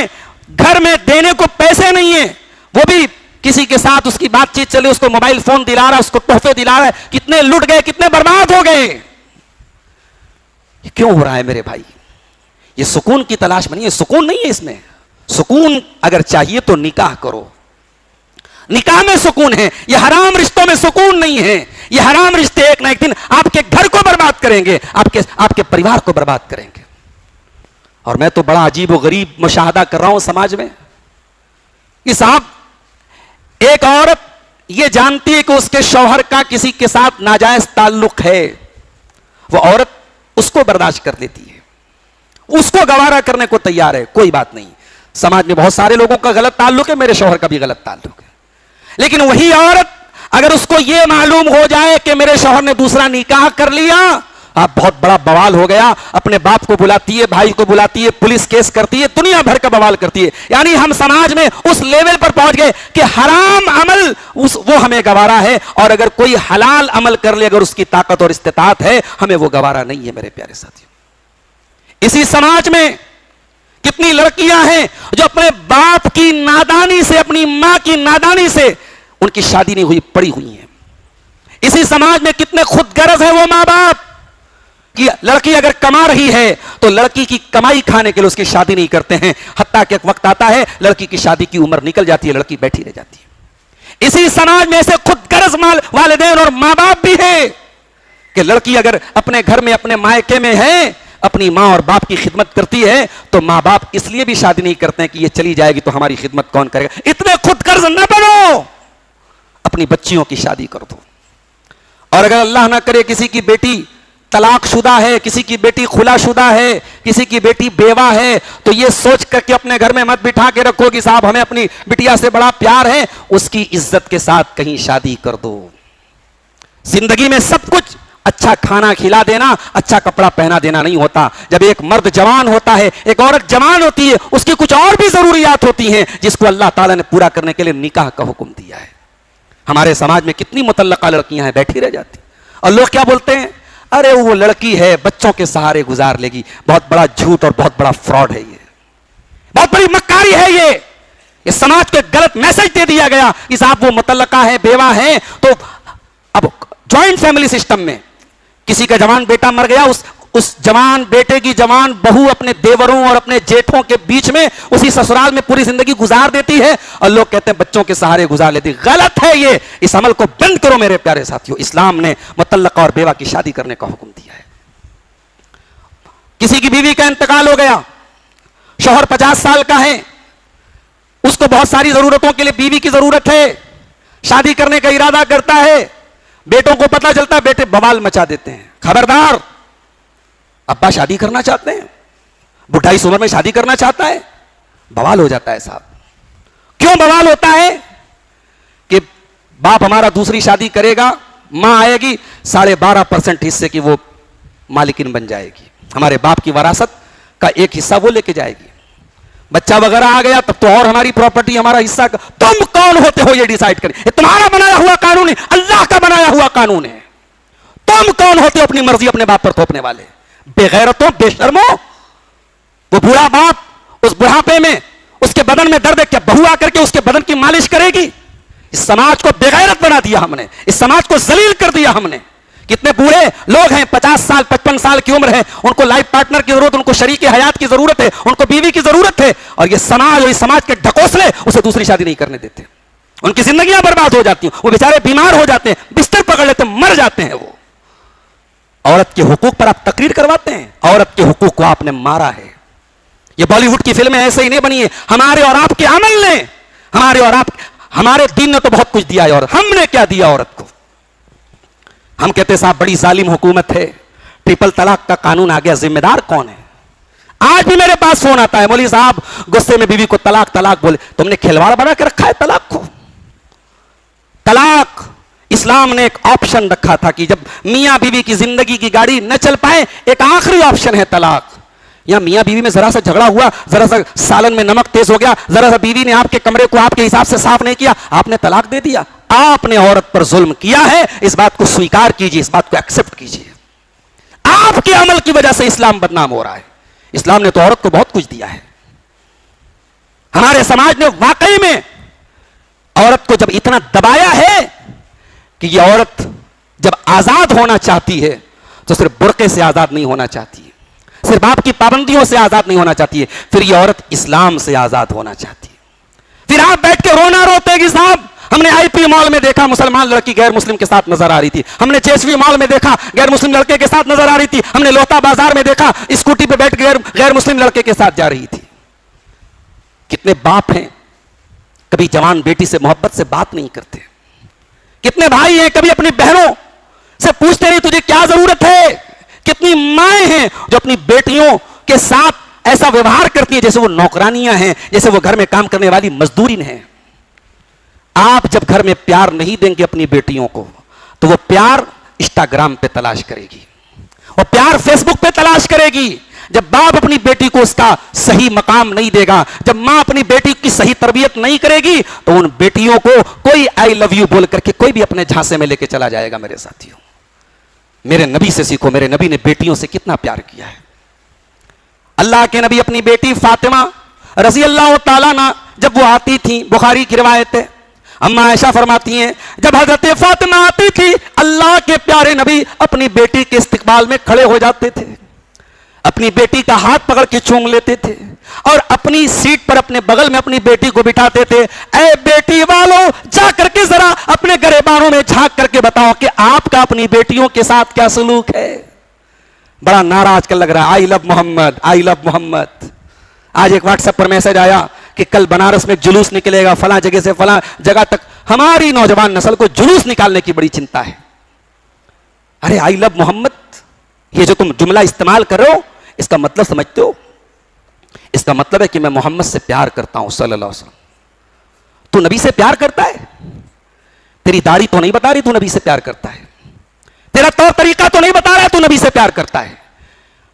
घर में देने को पैसे नहीं है, वो भी किसी के साथ उसकी बातचीत चले, उसको मोबाइल फोन दिला रहा है, उसको तोहफे दिला रहा है। कितने लुट गए, कितने बर्बाद हो गए। ये क्यों हो रहा है मेरे भाई? ये सुकून की तलाश में नहीं है, सुकून नहीं है इसमें। सुकून अगर चाहिए तो निकाह करो, निकाह में सुकून है। ये हराम रिश्तों में सुकून नहीं है। ये हराम रिश्ते एक ना एक दिन आपके घर को बर्बाद करेंगे, आपके परिवार को बर्बाद करेंगे। और मैं तो बड़ा अजीब और गरीब मुशाहदा कर रहा हूं समाज में कि साहब, एक औरत ये जानती है कि उसके शौहर का किसी के साथ नाजायज ताल्लुक है, वो औरत उसको बर्दाश्त कर लेती है, उसको गवारा करने को तैयार है, कोई बात नहीं। समाज में बहुत सारे लोगों का गलत ताल्लुक है, मेरे शौहर का भी गलत ताल्लुक है, लेकिन वही औरत अगर उसको यह मालूम हो जाए कि मेरे शौहर ने दूसरा निकाह कर लिया, आप बहुत बड़ा बवाल हो गया, अपने बाप को बुलाती है, भाई को बुलाती है, पुलिस केस करती है, दुनिया भर का बवाल करती है। यानी हम समाज में उस लेवल पर पहुंच गए कि हराम अमल वो हमें गवारा है, और अगर कोई हलाल अमल कर ले, अगर उसकी ताकत और इस्तिताअत है, हमें वो गवारा नहीं है। मेरे प्यारे साथियों, इसी समाज में कितनी लड़कियां हैं जो अपने बाप की नादानी से, अपनी मां की नादानी से उनकी शादी नहीं हुई, पड़ी हुई हैं। इसी समाज में कितने खुदगर्ज हैं वो मां बाप कि लड़की अगर कमा रही है तो लड़की की कमाई खाने के लिए उसकी शादी नहीं करते हैं, हत्ता कि एक वक्त आता है लड़की की शादी की उम्र निकल जाती है, लड़की बैठी रह जाती है। इसी समाज में ऐसे खुदगर्ज वालिदैन और मां बाप भी है कि लड़की अगर अपने घर में, अपने मायके में है, अपनी मां और बाप की खिदमत करती है, तो मां बाप इसलिए भी शादी नहीं करते हैं कि ये चली जाएगी तो हमारी खिदमत कौन करेगा। इतने खुदगर्ज न बनो, अपनी बच्चियों की शादी कर दो। और अगर अल्लाह ना करे किसी की बेटी तलाकशुदा है, किसी की बेटी खुलाशुदा है, किसी की बेटी बेवा है, तो ये सोच करके अपने घर में मत बिठा के रखो कि साहब हमें अपनी बिटिया से बड़ा प्यार है, उसकी इज्जत के साथ कहीं शादी कर दो। जिंदगी में सब कुछ अच्छा खाना खिला देना, अच्छा कपड़ा पहना देना नहीं होता। जब एक मर्द जवान होता है, एक औरत जवान होती है, उसकी कुछ और भी जरूरियात होती हैं जिसको अल्लाह ताला ने पूरा करने के लिए निकाह का हुक्म दिया है। हमारे समाज में कितनी मुतल्लका लड़कियां हैं, बैठी रह जाती, और लोग क्या बोलते हैं, अरे वो लड़की है, बच्चों के सहारे गुजार लेगी। बहुत बड़ा झूठ और बहुत बड़ा फ्रॉड है ये, बहुत बड़ी मक्कारी है ये समाज को गलत मैसेज दे दिया गया कि साहब वो मुतल्लका है, बेवा है। तो अब ज्वाइंट फैमिली सिस्टम में किसी का जवान बेटा मर गया, उस जवान बेटे की जवान बहू अपने देवरों और अपने जेठों के बीच में उसी ससुराल में पूरी जिंदगी गुजार देती है, और लोग कहते हैं बच्चों के सहारे गुजार लेती। गलत है ये, इस अमल को बंद करो मेरे प्यारे साथियों। इस्लाम ने मुतल्लका और बेवा की शादी करने का हुक्म दिया है। किसी की बीवी का इंतकाल हो गया, शौहर 50 साल का है, उसको बहुत सारी जरूरतों के लिए बीवी की जरूरत है, शादी करने का इरादा करता है, बेटों को पता चलता है, बेटे बवाल मचा देते हैं, खबरदार अब्बा शादी करना चाहते हैं, बुढ़ाई उम्र में शादी करना चाहता है, बवाल हो जाता है साहब। क्यों बवाल होता है कि बाप हमारा दूसरी शादी करेगा, मां आएगी 12.5% हिस्से की वो मालिकिन बन जाएगी, हमारे बाप की वरासत का एक हिस्सा वो लेके जाएगी। बच्चा वगैरह आ गया तब तो और हमारी प्रॉपर्टी, हमारा हिस्सा। तुम कौन होते हो ये डिसाइड करें? ये तुम्हारा बनाया हुआ कानून है, अल्लाह का बनाया हुआ कानून है। तुम कौन होते हो अपनी मर्जी अपने बाप पर थोपने वाले? बेगैरतों, बेशर्मो। वो बूढ़ा बाप उस बुढ़ापे में उसके बदन में दर्द है, क्या बहू आकर के उसके बदन की मालिश करेगी? इस समाज को बेगैरत बना दिया हमने, इस समाज को जलील कर दिया हमने। कितने बूढ़े लोग हैं, 50 साल 55 साल की उम्र है, उनको लाइफ पार्टनर की जरूरत, उनको शरीक हयात की जरूरत है, उनको बीवी की जरूरत है, और ये समाज और इस समाज के ढकोसले उसे दूसरी शादी नहीं करने देते। उनकी जिंदगियां बर्बाद हो जाती हैं, वो बेचारे बीमार हो जाते हैं, बिस्तर पकड़ लेते हैं, मर जाते हैं। वो औरत के हुकूक पर आप तकरीर करवाते हैं, औरत के हुकूक को आपने मारा है। ये बॉलीवुड की फिल्में ऐसे ही नहीं बनी है, हमारे और आपके अमल ने, हमारे दीन ने तो बहुत कुछ दिया है, और हमने क्या दिया औरत को? हम कहते साहब बड़ी जालिम हुकूमत है, ट्रिपल तलाक का कानून आ गया, जिम्मेदार कौन है? आज भी मेरे पास फोन आता है, मौलवी साहब गुस्से में बीवी को तलाक तलाक बोले। तुमने खिलवाड़ बना के रखा है तलाक को। तलाक इस्लाम ने एक ऑप्शन रखा था कि जब मियां बीवी की जिंदगी की गाड़ी न चल पाए, एक आखिरी ऑप्शन है तलाक। या मियां बीवी में जरा सा झगड़ा हुआ, जरा सा सालन में नमक तेज हो गया, जरा सा बीवी ने आपके कमरे को आपके हिसाब से साफ नहीं किया, आपने तलाक दे दिया। आपने औरत पर जुल्म किया है, इस बात को स्वीकार कीजिए, इस बात को एक्सेप्ट कीजिए। आपके अमल की वजह से इस्लाम बदनाम हो रहा है। इस्लाम ने तो औरत को बहुत कुछ दिया है। हमारे समाज ने वाकई में औरत को जब इतना दबाया है कि ये औरत जब आजाद होना चाहती है तो सिर्फ बुर्के से आजाद नहीं होना चाहती है, सिर्फ बाप की पाबंदियों से आजाद नहीं होना चाहती है, फिर ये औरत इस्लाम से आजाद होना चाहती है। फिर आप बैठ के रोना रोते कि साहब हमने आईपी मॉल में देखा मुसलमान लड़की गैर मुस्लिम के साथ नजर आ रही थी, हमने जेएसवी मॉल में देखा गैर मुस्लिम लड़के के साथ नजर आ रही थी, हमने लोता बाजार में देखा स्कूटी पे बैठ गैर मुस्लिम लड़के के साथ जा रही थी। कितने बाप हैं कभी जवान बेटी से मोहब्बत से बात नहीं करते, कितने भाई हैं कभी अपनी बहनों से पूछते नहीं तुझे क्या जरूरत है, कितनी माएं हैं जो अपनी बेटियों के साथ ऐसा व्यवहार करती है जैसे वो नौकरानियां हैं, जैसे वो घर में काम करने वाली मजदूरिन हैं। आप जब घर में प्यार नहीं देंगे अपनी बेटियों को तो वो प्यार इंस्टाग्राम पे तलाश करेगी, वो प्यार फेसबुक पे तलाश करेगी। जब बाप अपनी बेटी को उसका सही मकाम नहीं देगा, जब मां अपनी बेटी की सही तरबियत नहीं करेगी, तो उन बेटियों को कोई आई लव यू बोल करके कोई भी अपने झांसे में लेके चला जाएगा। मेरे साथियों, मेरे नबी से सीखो, मेरे नबी ने बेटियों से कितना प्यार किया है। अल्लाह के नबी अपनी बेटी फातिमा रजी अल्लाह ताला ना जब वो आती थी, बुखारी की रिवायत है, अम्मा आयशा फरमाती हैं जब हजरत फातिमा आती थी अल्लाह के प्यारे नबी अपनी बेटी के इस्तकबाल में खड़े हो जाते थे, अपनी बेटी का हाथ पकड़ के चूम लेते थे और अपनी सीट पर अपने बगल में अपनी बेटी को बिठाते थे। ऐ बेटी वालों, जा करके जरा अपने गरेबानों में झांक करके बताओ कि आपका अपनी बेटियों के साथ क्या सलूक है। बड़ा नारा आजकल लग रहा है, I love Mohammed, I love Mohammed. आज एक व्हाट्सएप पर मैसेज आया कि कल बनारस में जुलूस निकलेगा, फला जगह से फला जगह तक। हमारी नौजवान नस्ल को जुलूस निकालने की बड़ी चिंता है। अरे आई लव मोहम्मद, ये जो तुम जुमला इस्तेमाल कर रहे हो इसका मतलब समझते हो? इसका मतलब है कि मैं मोहम्मद से प्यार करता हूं सल्लल्लाहु अलैहि वसल्लम। तू नबी से प्यार करता है? तेरी दाढ़ी तो नहीं बता रही तू नबी से प्यार करता है, तेरा तौर तरीका तो नहीं बता रहा है तू नबी से प्यार करता है,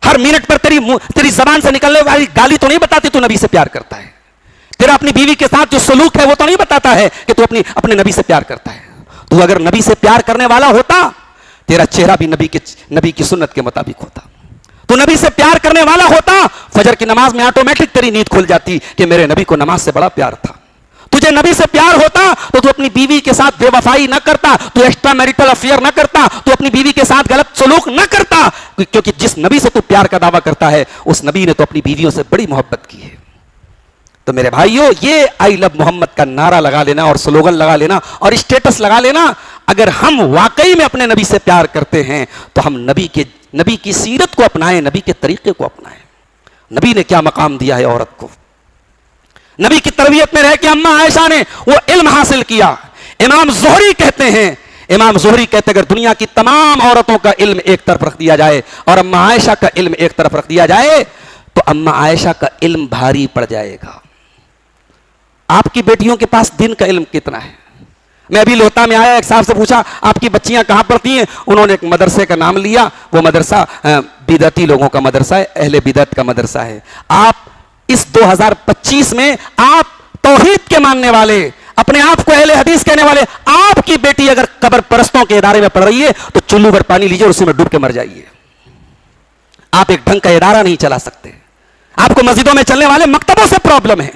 हर मिनट पर तेरी जबान से निकलने वाली गाली तो नहीं बताती तू नबी से प्यार करता है, तेरा अपनी बीवी के साथ जो सलूक है वो तो नहीं बताता है कि तू अपने नबी से प्यार करता है। तू अगर नबी से प्यार करने वाला होता, तेरा चेहरा भी नबी की सुन्नत के मुताबिक होता। तू नबी से प्यार करने वाला होता, फजर की नमाज में ऑटोमेटिक तेरी नींद खुल जाती कि मेरे नबी को नमाज से बड़ा प्यार था। तुझे नबी से प्यार होता तो तू अपनी बीवी के साथ बेवफाई ना करता, तू एक्स्ट्रा मैरिटल अफेयर ना करता, तू अपनी बीवी के साथ गलत सलूक ना करता, क्योंकि जिस नबी से तू प्यार का दावा करता है उस नबी ने तो अपनी बीवियों से बड़ी मोहब्बत की है। तो मेरे भाइयों, ये आई लव मोहम्मद का नारा लगा लेना और स्लोगन लगा लेना और स्टेटस लगा लेना, अगर हम वाकई में अपने नबी से प्यार करते हैं तो हम नबी की सीरत को अपनाएं, नबी के तरीके को अपनाएं। नबी ने क्या मकाम दिया है औरत को, नबी की तरबियत में रह के अम्मा आयशा ने वो इल्म हासिल किया। इमाम ज़ोहरी कहते हैं, अगर दुनिया की तमाम औरतों का इल्म एक तरफ रख दिया जाए और अम्मा आयशा का इल्म एक तरफ रख दिया जाए तो अम्मा आयशा का इल्म भारी पड़ जाएगा। आपकी बेटियों के पास दिन का इल्म कितना है? मैं अभी लोता में आया, एक साहब से पूछा आपकी बच्चियां कहां पढ़ती हैं? उन्होंने एक मदरसे का नाम लिया, वो मदरसा बिदअती लोगों का मदरसा है, अहले बिदअत का मदरसा है। आप इस 2025 में आप तौहीद के मानने वाले, अपने आप को अहले हदीस कहने वाले, आपकी बेटी अगर कब्र परस्तों के इदारे में पढ़ रही है तो चुल्लू भर पानी लीजिए और उसी में डूब के मर जाइए। आप एक ढंग का इदारा नहीं चला सकते। आपको मस्जिदों में चलने वाले मकतबों से प्रॉब्लम है।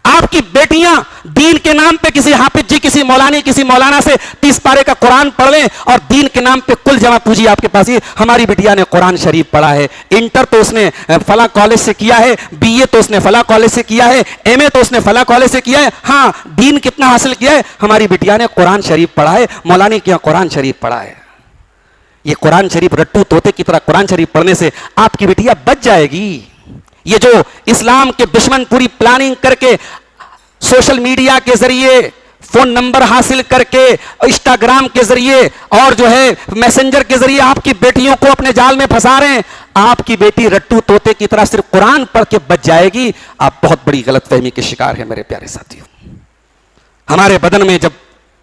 आपकी बेटियां दीन के नाम पे किसी हाफिज जी, किसी मौलाना से 30 पारे का कुरान पढ़ लें और दीन के नाम पे कुल जमा पूंजी आपके पास ही, हमारी बिटिया ने कुरान शरीफ पढ़ा है, इंटर तो उसने फला कॉलेज से किया है, बीए तो उसने फला कॉलेज से किया है, एमए तो उसने फला कॉलेज से किया है। हाँ, दीन कितना हासिल किया है? हमारी बिटिया ने कुरान शरीफ पढ़ा है, मौलाना के यहाँ कुरान शरीफ पढ़ा है। ये कुरान शरीफ रट्टू तोते की तरह कुरान शरीफ पढ़ने से आपकी बिटिया बच जाएगी। ये जो इस्लाम के दुश्मन पूरी प्लानिंग करके सोशल मीडिया के जरिए, फोन नंबर हासिल करके, इंस्टाग्राम के जरिए और जो है मैसेंजर के जरिए आपकी बेटियों को अपने जाल में फंसा रहे हैं, आपकी बेटी रट्टू तोते की तरह सिर्फ कुरान पढ़ के बच जाएगी। आप बहुत बड़ी गलतफहमी के शिकार हैं मेरे प्यारे साथियों। हमारे बदन में जब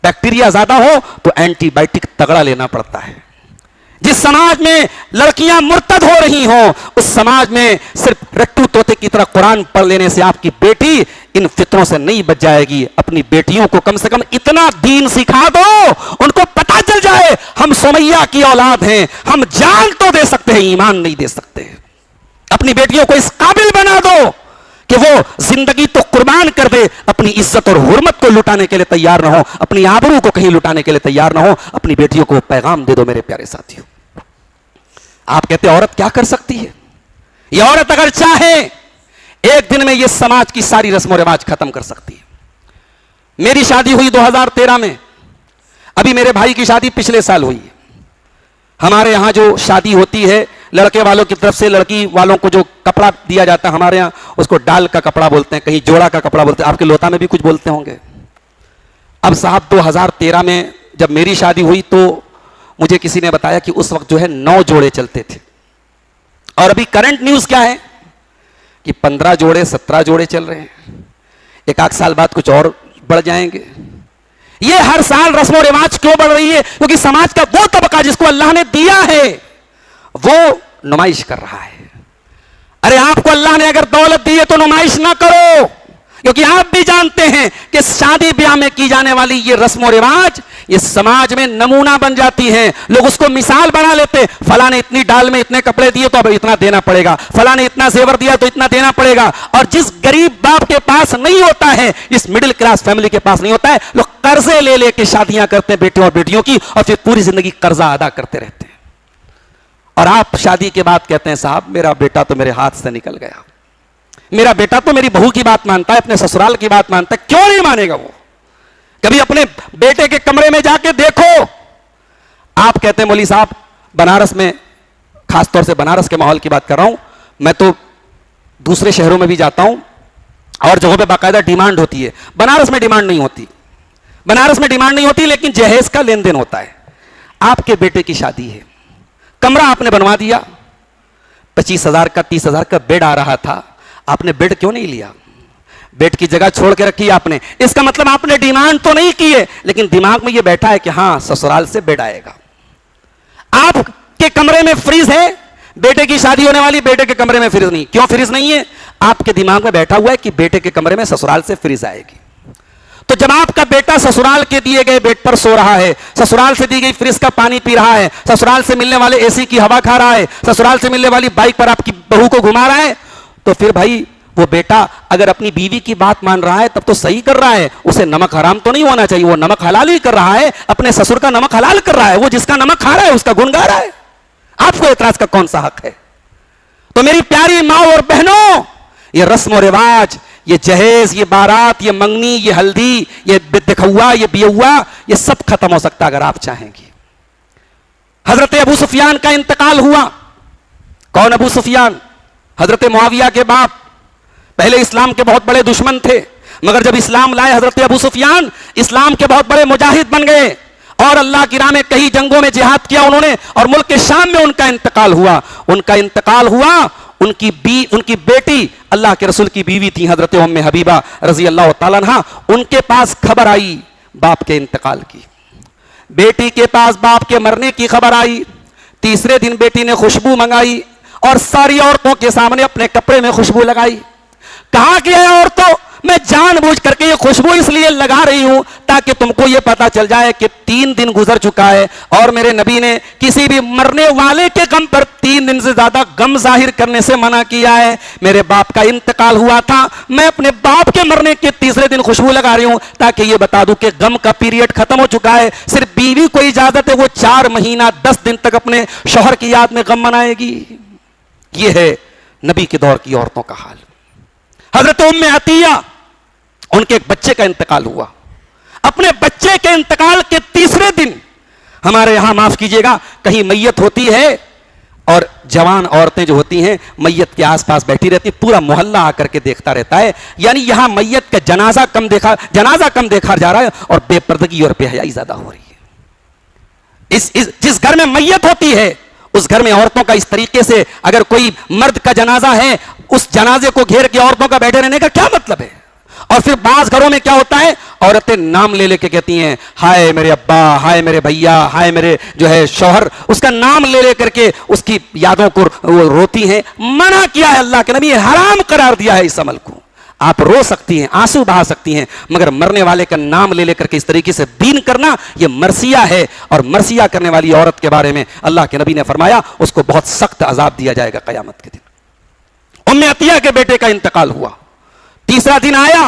बैक्टीरिया ज्यादा हो तो एंटीबायोटिक तगड़ा लेना पड़ता है। जिस समाज में लड़कियां मुर्तद हो रही हों, उस समाज में सिर्फ रट्टू तोते की तरह कुरान पढ़ लेने से आपकी बेटी इन फितरों से नहीं बच जाएगी। अपनी बेटियों को कम से कम इतना दीन सिखा दो, उनको पता चल जाए हम सुमैया की औलाद हैं, हम जान तो दे सकते हैं, ईमान नहीं दे सकते। अपनी बेटियों को इस काबिल बना दो कि वो जिंदगी तो कुर्बान कर दे, अपनी इज्जत और हुर्मत को लुटाने के लिए तैयार ना हो, अपनी आबरू को कहीं लुटाने के लिए तैयार ना हो। अपनी बेटियों को पैगाम दे दो मेरे प्यारे साथियों। आप कहते औरत क्या कर सकती है? ये औरत अगर चाहे एक दिन में ये समाज की सारी रस्म और रिवाज खत्म कर सकती है। मेरी शादी हुई 2013 में, अभी मेरे भाई की शादी पिछले साल हुई है। हमारे यहां जो शादी होती है, लड़के वालों की तरफ से लड़की वालों को जो कपड़ा दिया जाता है, हमारे यहां उसको डाल का कपड़ा बोलते हैं, कहीं जोड़ा का कपड़ा बोलते हैं, आपके लोता में भी कुछ बोलते होंगे। अब साहब 2013 में जब मेरी शादी हुई तो मुझे किसी ने बताया कि उस वक्त जो है 9 जोड़े चलते थे, और अभी करंट न्यूज क्या है कि 15 जोड़े 17 जोड़े चल रहे हैं। एक आध साल बाद कुछ और बढ़ जाएंगे। ये हर साल रस्म और रिवाज क्यों बढ़ रही है? क्योंकि समाज का वो तबका जिसको अल्लाह ने दिया है वो नुमाइश कर रहा है। अरे आपको अल्लाह ने अगर दौलत दी है तो नुमाइश ना करो, क्योंकि आप भी जानते हैं कि शादी ब्याह में की जाने वाली ये रस्म और रिवाज ये समाज में नमूना बन जाती हैं। लोग उसको मिसाल बना लेते हैं, फला ने इतनी डाल में इतने कपड़े दिए तो अब इतना देना पड़ेगा, फला ने इतना जेवर दिया तो इतना देना पड़ेगा। और जिस गरीब बाप के पास नहीं होता है, जिस मिडिल क्लास फैमिली के पास नहीं होता है, लोग कर्जे ले लेके शादियां करते हैं बेटे और बेटियों की, और फिर पूरी जिंदगी कर्जा अदा करते रहते हैं। और आप शादी के बाद कहते हैं साहब मेरा बेटा तो मेरे हाथ से निकल गया, मेरा बेटा तो मेरी बहू की बात मानता है, अपने ससुराल की बात मानता है। क्यों नहीं मानेगा वो? कभी अपने बेटे के कमरे में जाके देखो। आप कहते हैं मौलवी साहब बनारस में, खासतौर से बनारस के माहौल की बात कर रहा हूं, मैं तो दूसरे शहरों में भी जाता हूं और जगहों पे बाकायदा डिमांड होती है। बनारस में डिमांड नहीं होती, बनारस में डिमांड नहीं होती, लेकिन जहेज का लेन देन होता है। आपके बेटे की शादी है, कमरा आपने बनवा दिया, 25,000 का 30,000 का बेड आ रहा था, आपने बेड क्यों नहीं लिया? बेड की जगह छोड़ के रखी आपने। इसका मतलब आपने डिमांड तो नहीं की है, लेकिन दिमाग में यह बैठा है कि हां ससुराल से बेड आएगा। आपके कमरे में फ्रिज है, बेटे की शादी होने वाली, बेटे के कमरे में फ्रिज नहीं। क्यों फ्रिज नहीं है? आपके दिमाग में बैठा हुआ है कि बेटे के कमरे में ससुराल से फ्रिज आएगी। तो जब आपका बेटा ससुराल के दिए गए बेड पर सो रहा है, ससुराल से दी गई फ्रिज का पानी पी रहा है, ससुराल से मिलने वाले एसी की हवा खा रहा है, ससुराल से मिलने वाली बाइक पर आपकी बहू को घुमा रहा है, तो फिर भाई वो बेटा अगर अपनी बीवी की बात मान रहा है तब तो सही कर रहा है। उसे नमक हराम तो नहीं होना चाहिए, वो नमक हलाल ही कर रहा है, अपने ससुर का नमक हलाल कर रहा है। वो जिसका नमक खा रहा है उसका गुण गा रहा है। आपको एतराज का कौन सा हक है? तो मेरी प्यारी माँ और बहनों, ये रस्म और रिवाज, ये जहेज, ये बारात, ये मंगनी, ये हल्दी, ये दिखुआ, ये बियहुआ, ये सब खत्म हो सकता अगर आप चाहेंगे। हजरत अबू सुफियान का इंतकाल हुआ। कौन अबू सुफियान? हजरत मुआविया के बाप, पहले इस्लाम के बहुत बड़े दुश्मन थे, मगर जब इस्लाम लाए हजरत अबू सुफियान इस्लाम के बहुत बड़े मुजाहिद बन गए और अल्लाह की राह में कई जंगों में जिहाद किया उन्होंने, और मुल्क के शाम में उनका इंतकाल हुआ। उनका इंतकाल हुआ, उनकी बेटी अल्लाह के रसूल की बीवी थी हजरत उम्मे हबीबा रजी अल्लाह तआला अन्हा, उनके पास खबर आई बाप के इंतकाल की। बेटी के पास बाप के मरने की खबर आई। तीसरे दिन बेटी ने खुशबू मंगाई और सारी औरतों के सामने अपने कपड़े में खुशबू लगाई। कहा कि औरतों, मैं जानबूझ करके ये खुशबू इसलिए लगा रही हूं ताकि तुमको ये पता चल जाए कि 3 दिन गुजर चुका है और मेरे नबी ने किसी भी मरने वाले के गम पर 3 दिन से ज्यादा गम जाहिर करने से मना किया है। मेरे बाप का इंतकाल हुआ था, मैं अपने बाप के मरने के तीसरे दिन खुशबू लगा रही हूं ताकि ये बता दूं कि गम का पीरियड खत्म हो चुका है। सिर्फ बीवी को इजाजत है वो 4 महीना 10 दिन तक अपने शौहर की याद में गम मनाएगी। ये है नबी के दौर की औरतों का हाल। हजरत उम्मे अतिया, उनके एक बच्चे का इंतकाल हुआ। अपने बच्चे के इंतकाल के तीसरे दिन, हमारे यहां माफ कीजिएगा, कहीं मैयत होती है और जवान औरतें जो होती हैं मैयत के आसपास बैठी रहती, पूरा मोहल्ला आकर के देखता रहता है। यानी यहां मैयत का जनाजा कम देखा जा रहा है और बेपर्दगी और बेहयाई ज्यादा हो रही है। जिस घर में मैयत होती है उस घर में औरतों का इस तरीके से, अगर कोई मर्द का जनाजा है उस जनाजे को घेर के औरतों का बैठे रहने का क्या मतलब है? और फिर बाज घरों में क्या होता है, औरतें नाम ले लेके कहती हैं हाय मेरे अब्बा, हाय मेरे भैया, हाय मेरे जो है शौहर, उसका नाम ले लेकर के उसकी यादों को वो रोती हैं। मना किया है अल्लाह के नबी, हराम करार दिया है इस अमल को। आप रो सकती हैं, आंसू बहा सकती हैं, मगर मरने वाले का नाम ले लेकर के इस तरीके से दीन करना यह मरसिया है। और मरसिया करने वाली औरत के बारे में अल्लाह के नबी ने फरमाया उसको बहुत सख्त अजाब दिया जाएगा क़यामत के दिन। उम्मे अतिया के बेटे का इंतकाल हुआ। तीसरा दिन आया,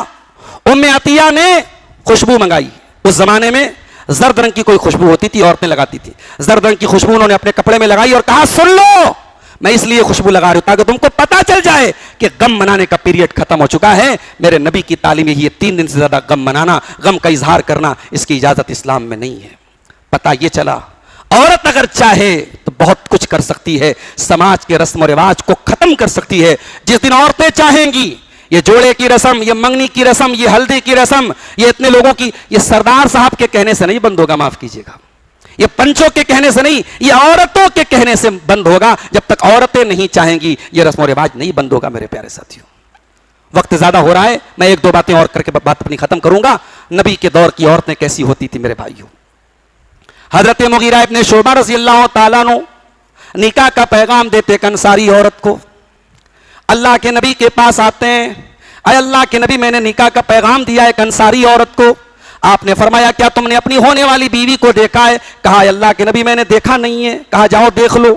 उम्मे अतिया ने खुशबू मंगाई। उस जमाने में जर्द रंग की कोई खुशबू होती थी, औरतें लगाती थी। जर्द रंग की खुशबू उन्होंने अपने कपड़े में लगाई और कहा सुन लो, मैं इसलिए खुशबू लगा रहा हूं ताकि तुमको पता चल जाए कि गम मनाने का पीरियड खत्म हो चुका है। मेरे नबी की तालीम यही है, 3 दिन से ज्यादा गम मनाना, गम का इजहार करना, इसकी इजाजत इस्लाम में नहीं है। पता यह चला औरत अगर चाहे तो बहुत कुछ कर सकती है, समाज के रस्म और रिवाज को खत्म कर सकती है। जिस दिन औरतें चाहेंगी, ये जोड़े की रस्म, ये मंगनी की रस्म, ये हल्दी की रस्म, ये इतने लोगों की, ये सरदार साहब के कहने से नहीं बंद होगा, माफ कीजिएगा, ये पंचों के कहने से नहीं, ये औरतों के कहने से बंद होगा। जब तक औरतें नहीं चाहेंगी ये रस्म और रिवाज नहीं बंद होगा। मेरे प्यारे साथियों, वक्त ज्यादा हो रहा है, मैं 1-2 बातें और करके बात अपनी खत्म करूंगा। नबी के दौर की औरतें कैसी होती थी मेरे भाइयों। हजरत मुगीरा इब्ने शुबा रज़ियल्लाहु ताला अन्हु निकाह का पैगाम देते एक अंसारी औरत को। अल्लाह के नबी के पास आते हैं, अरे अल्लाह के नबी, मैंने निकाह का पैगाम दिया एक अंसारी औरत को। आपने फरमाया क्या तुमने अपनी होने वाली बीवी को देखा है? कहा अल्लाह के नबी मैंने देखा नहीं है। कहा जाओ देख लो,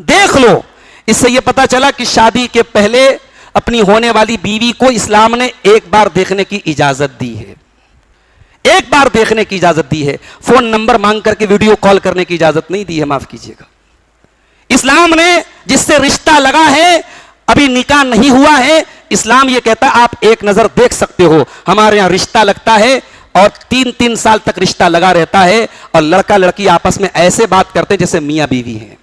देख लो। इससे यह पता चला कि शादी के पहले अपनी होने वाली बीवी को इस्लाम ने एक बार देखने की इजाजत दी है, एक बार देखने की इजाजत दी है। फोन नंबर मांग करके वीडियो कॉल करने की इजाजत नहीं दी है, माफ कीजिएगा। इस्लाम ने जिससे रिश्ता लगा है, अभी निकाह नहीं हुआ है, इस्लाम यह कहता है आप एक नजर देख सकते हो। हमारे यहां रिश्ता लगता है और 3-3 साल तक रिश्ता लगा रहता है, और लड़का लड़की आपस में ऐसे बात करते हैं जैसे मियां बीवी हैं,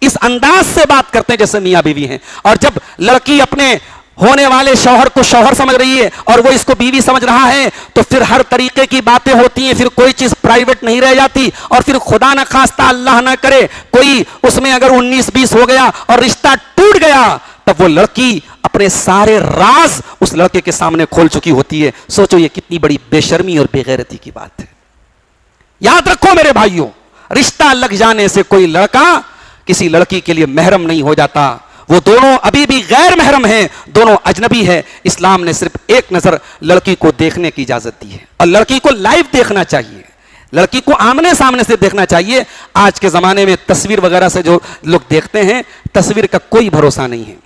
इस अंदाज से बात करते हैं जैसे मियां बीवी हैं। और जब लड़की अपने होने वाले शौहर को शौहर समझ रही है और वो इसको बीवी समझ रहा है, तो फिर हर तरीके की बातें होती हैं, फिर कोई चीज प्राइवेट नहीं रह जाती। और फिर खुदा ना खास्ता, अल्लाह ना करे, कोई उसमें अगर 19-20 हो गया और रिश्ता टूट गया, तब वो लड़की अपने सारे राज उस लड़के के सामने खोल चुकी होती है। सोचो ये कितनी बड़ी बेशर्मी और बेगैरती की बात है। याद रखो मेरे भाइयों, रिश्ता लग जाने से कोई लड़का किसी लड़की के लिए महरम नहीं हो जाता। वो दोनों अभी भी गैर महरम हैं, दोनों अजनबी हैं। इस्लाम ने सिर्फ एक नजर लड़की को देखने की इजाजत दी है, और लड़की को लाइव देखना चाहिए, लड़की को आमने सामने से देखना चाहिए। आज के जमाने में तस्वीर वगैरह से जो लोग देखते हैं, तस्वीर का कोई भरोसा नहीं है।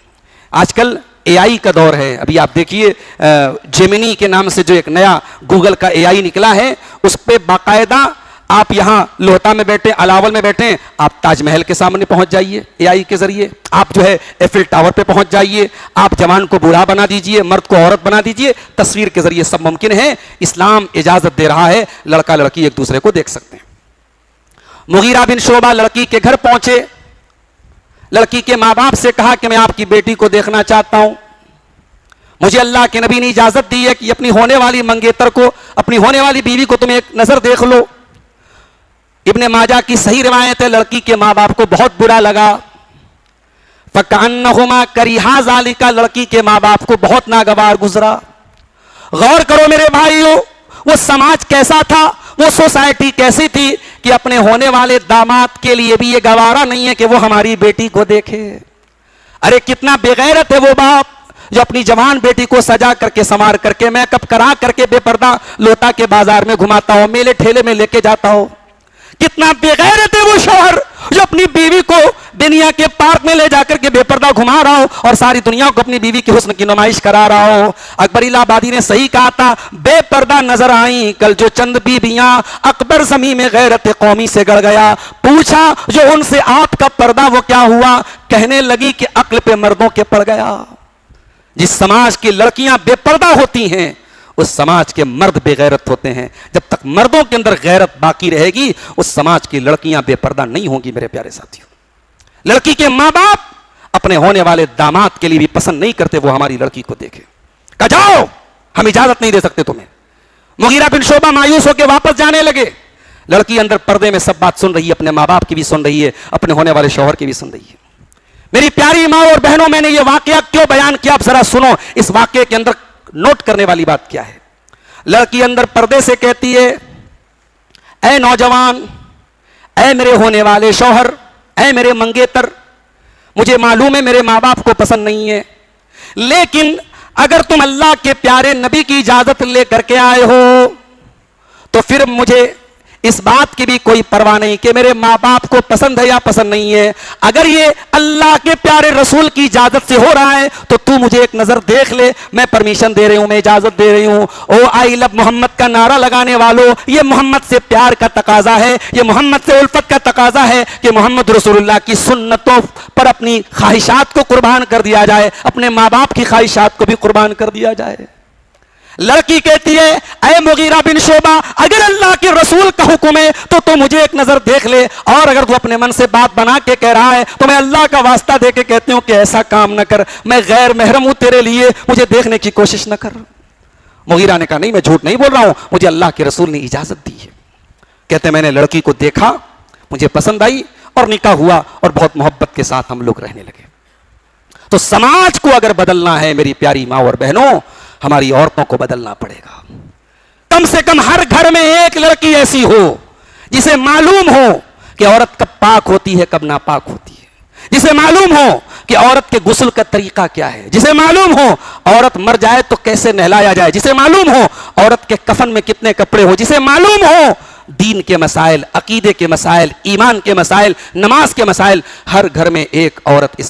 आजकल एआई का दौर है। अभी आप देखिए जेमिनी के नाम से जो एक नया गूगल का एआई निकला है, उस पर बाकायदा आप यहां लोहता में बैठे, अलावल में बैठे, आप ताजमहल के सामने पहुंच जाइए एआई के जरिए, आप जो है एफिल टावर पे पहुंच जाइए, आप जवान को बूढ़ा बना दीजिए, मर्द को औरत बना दीजिए, तस्वीर के जरिए सब मुमकिन है। इस्लाम इजाजत दे रहा है, लड़का लड़की एक दूसरे को देख सकते हैं। मुगीरा बिन शोबा लड़की के घर पहुंचे, लड़की के मां बाप से कहा कि मैं आपकी बेटी को देखना चाहता हूं, मुझे अल्लाह के नबी ने इजाजत दी है कि अपनी होने वाली मंगेतर को, अपनी होने वाली बीवी को तुम एक नजर देख लो। इब्ने माजा की सही रिवायत है, लड़की के मां बाप को बहुत बुरा लगा। फकअन्नहुमा करिहा ज़ालिका, लड़की के मां बाप को बहुत नागवार गुजरा। गौर करो मेरे भाइयों, वो समाज कैसा था, वो सोसाइटी कैसी थी कि अपने होने वाले दामाद के लिए भी ये गवारा नहीं है कि वो हमारी बेटी को देखे। अरे कितना बेगैरत है वो बाप जो अपनी जवान बेटी को सजा करके, संवार करके, मेकअप करा करके बेपर्दा लोटा के बाजार में घुमाता हो, मेले ठेले में लेके जाता हो। कितना बेगैरत है वो शौहर जो अपनी बीवी को दुनिया के पार्क में ले जाकर के बेपर्दा घुमा रहा हो और सारी दुनिया को अपनी बीवी के हुस्न की नुमाइश करा रहा हो। अकबर इलाहाबादी ने सही कहा था, बेपर्दा नजर आई कल जो चंद बीबियां, अकबर ज़मीं में गैरत कौमी से गड़ गया। पूछा जो उनसे आपका पर्दा वो क्या हुआ, कहने लगी कि अक्ल पे मर्दों के पड़ गया। जिस समाज की लड़कियां बेपर्दा होती हैं उस समाज के मर्द बेगैरत होते हैं। जब तक मर्दों के अंदर गैरत बाकी रहेगी उस समाज की लड़कियां बेपर्दा नहीं होंगी। मेरे प्यारे साथियों, लड़की के मां बाप अपने होने वाले दामाद के लिए भी पसंद नहीं करते वो हमारी लड़की को देखे। कहा जाओ, हम इजाजत नहीं दे सकते तुम्हें। मुगीरा बिन शोबा मायूस होकर वापस जाने लगे। लड़की अंदर पर्दे में सब बात सुन रही है, अपने मां बाप की भी सुन रही है, अपने होने वाले शौहर की भी सुन रही है। मेरी प्यारी मां और बहनों, मैंने ये वाकया क्यों बयान किया, आप जरा सुनो। इस वाकये के अंदर नोट करने वाली बात क्या है। लड़की अंदर पर्दे से कहती है, ऐ नौजवान, ऐ मेरे होने वाले शौहर, ऐ मेरे मंगेतर, मुझे मालूम है मेरे मां बाप को पसंद नहीं है, लेकिन अगर तुम अल्लाह के प्यारे नबी की इजाजत लेकर के आए हो तो फिर मुझे इस बात की भी कोई परवाह नहीं कि मेरे माँ बाप को पसंद है या पसंद नहीं है। अगर ये अल्लाह के प्यारे रसूल की इजाजत से हो रहा है तो तू मुझे एक नजर देख ले, मैं परमिशन दे रही हूं, मैं इजाजत दे रही हूं। ओ आई लव मोहम्मद का नारा लगाने वालों, ये मोहम्मद से प्यार का तकाजा है, ये मोहम्मद से उल्फत का तकाजा है कि मोहम्मद रसूलुल्लाह की सुन्नतों पर अपनी ख्वाहिशात को कुर्बान कर दिया जाए, अपने माँ बाप की ख्वाहिशात को भी कुर्बान कर दिया जाए। लड़की कहती है, ऐ मुगीरा बिन शोबा, अगर अल्लाह के रसूल का हुक्म है तो तू मुझे एक नजर देख ले, और अगर तू अपने मन से बात बना के कह रहा है तो मैं अल्लाह का वास्ता दे के कहती हूं कि ऐसा काम न कर, मैं गैर महरम हूं तेरे लिए, मुझे देखने की कोशिश न कर। मुगीरा ने कहा, नहीं मैं झूठ नहीं बोल रहा हूं, मुझे अल्लाह के रसूल ने इजाजत दी है। कहते मैंने लड़की को देखा, मुझे पसंद आई और निकाह हुआ और बहुत मोहब्बत के साथ हम लोग रहने लगे। तो समाज को अगर बदलना है मेरी प्यारी माँ और बहनों, हमारी औरतों को बदलना पड़ेगा। कम से कम हर घर में एक लड़की ऐसी हो जिसे मालूम हो कि औरत कब पाक होती है, कब नापाक होती है, जिसे मालूम हो कि औरत के गुस्ल का तरीका क्या है, जिसे मालूम हो औरत मर जाए तो कैसे नहलाया जाए, जिसे मालूम हो औरत के कफन में कितने कपड़े हो, जिसे मालूम हो दीन के मसाइल, अकीदे के मसाइल, ईमान के मसाइल, नमाज के मसाइल। हर घर में एक औरत इस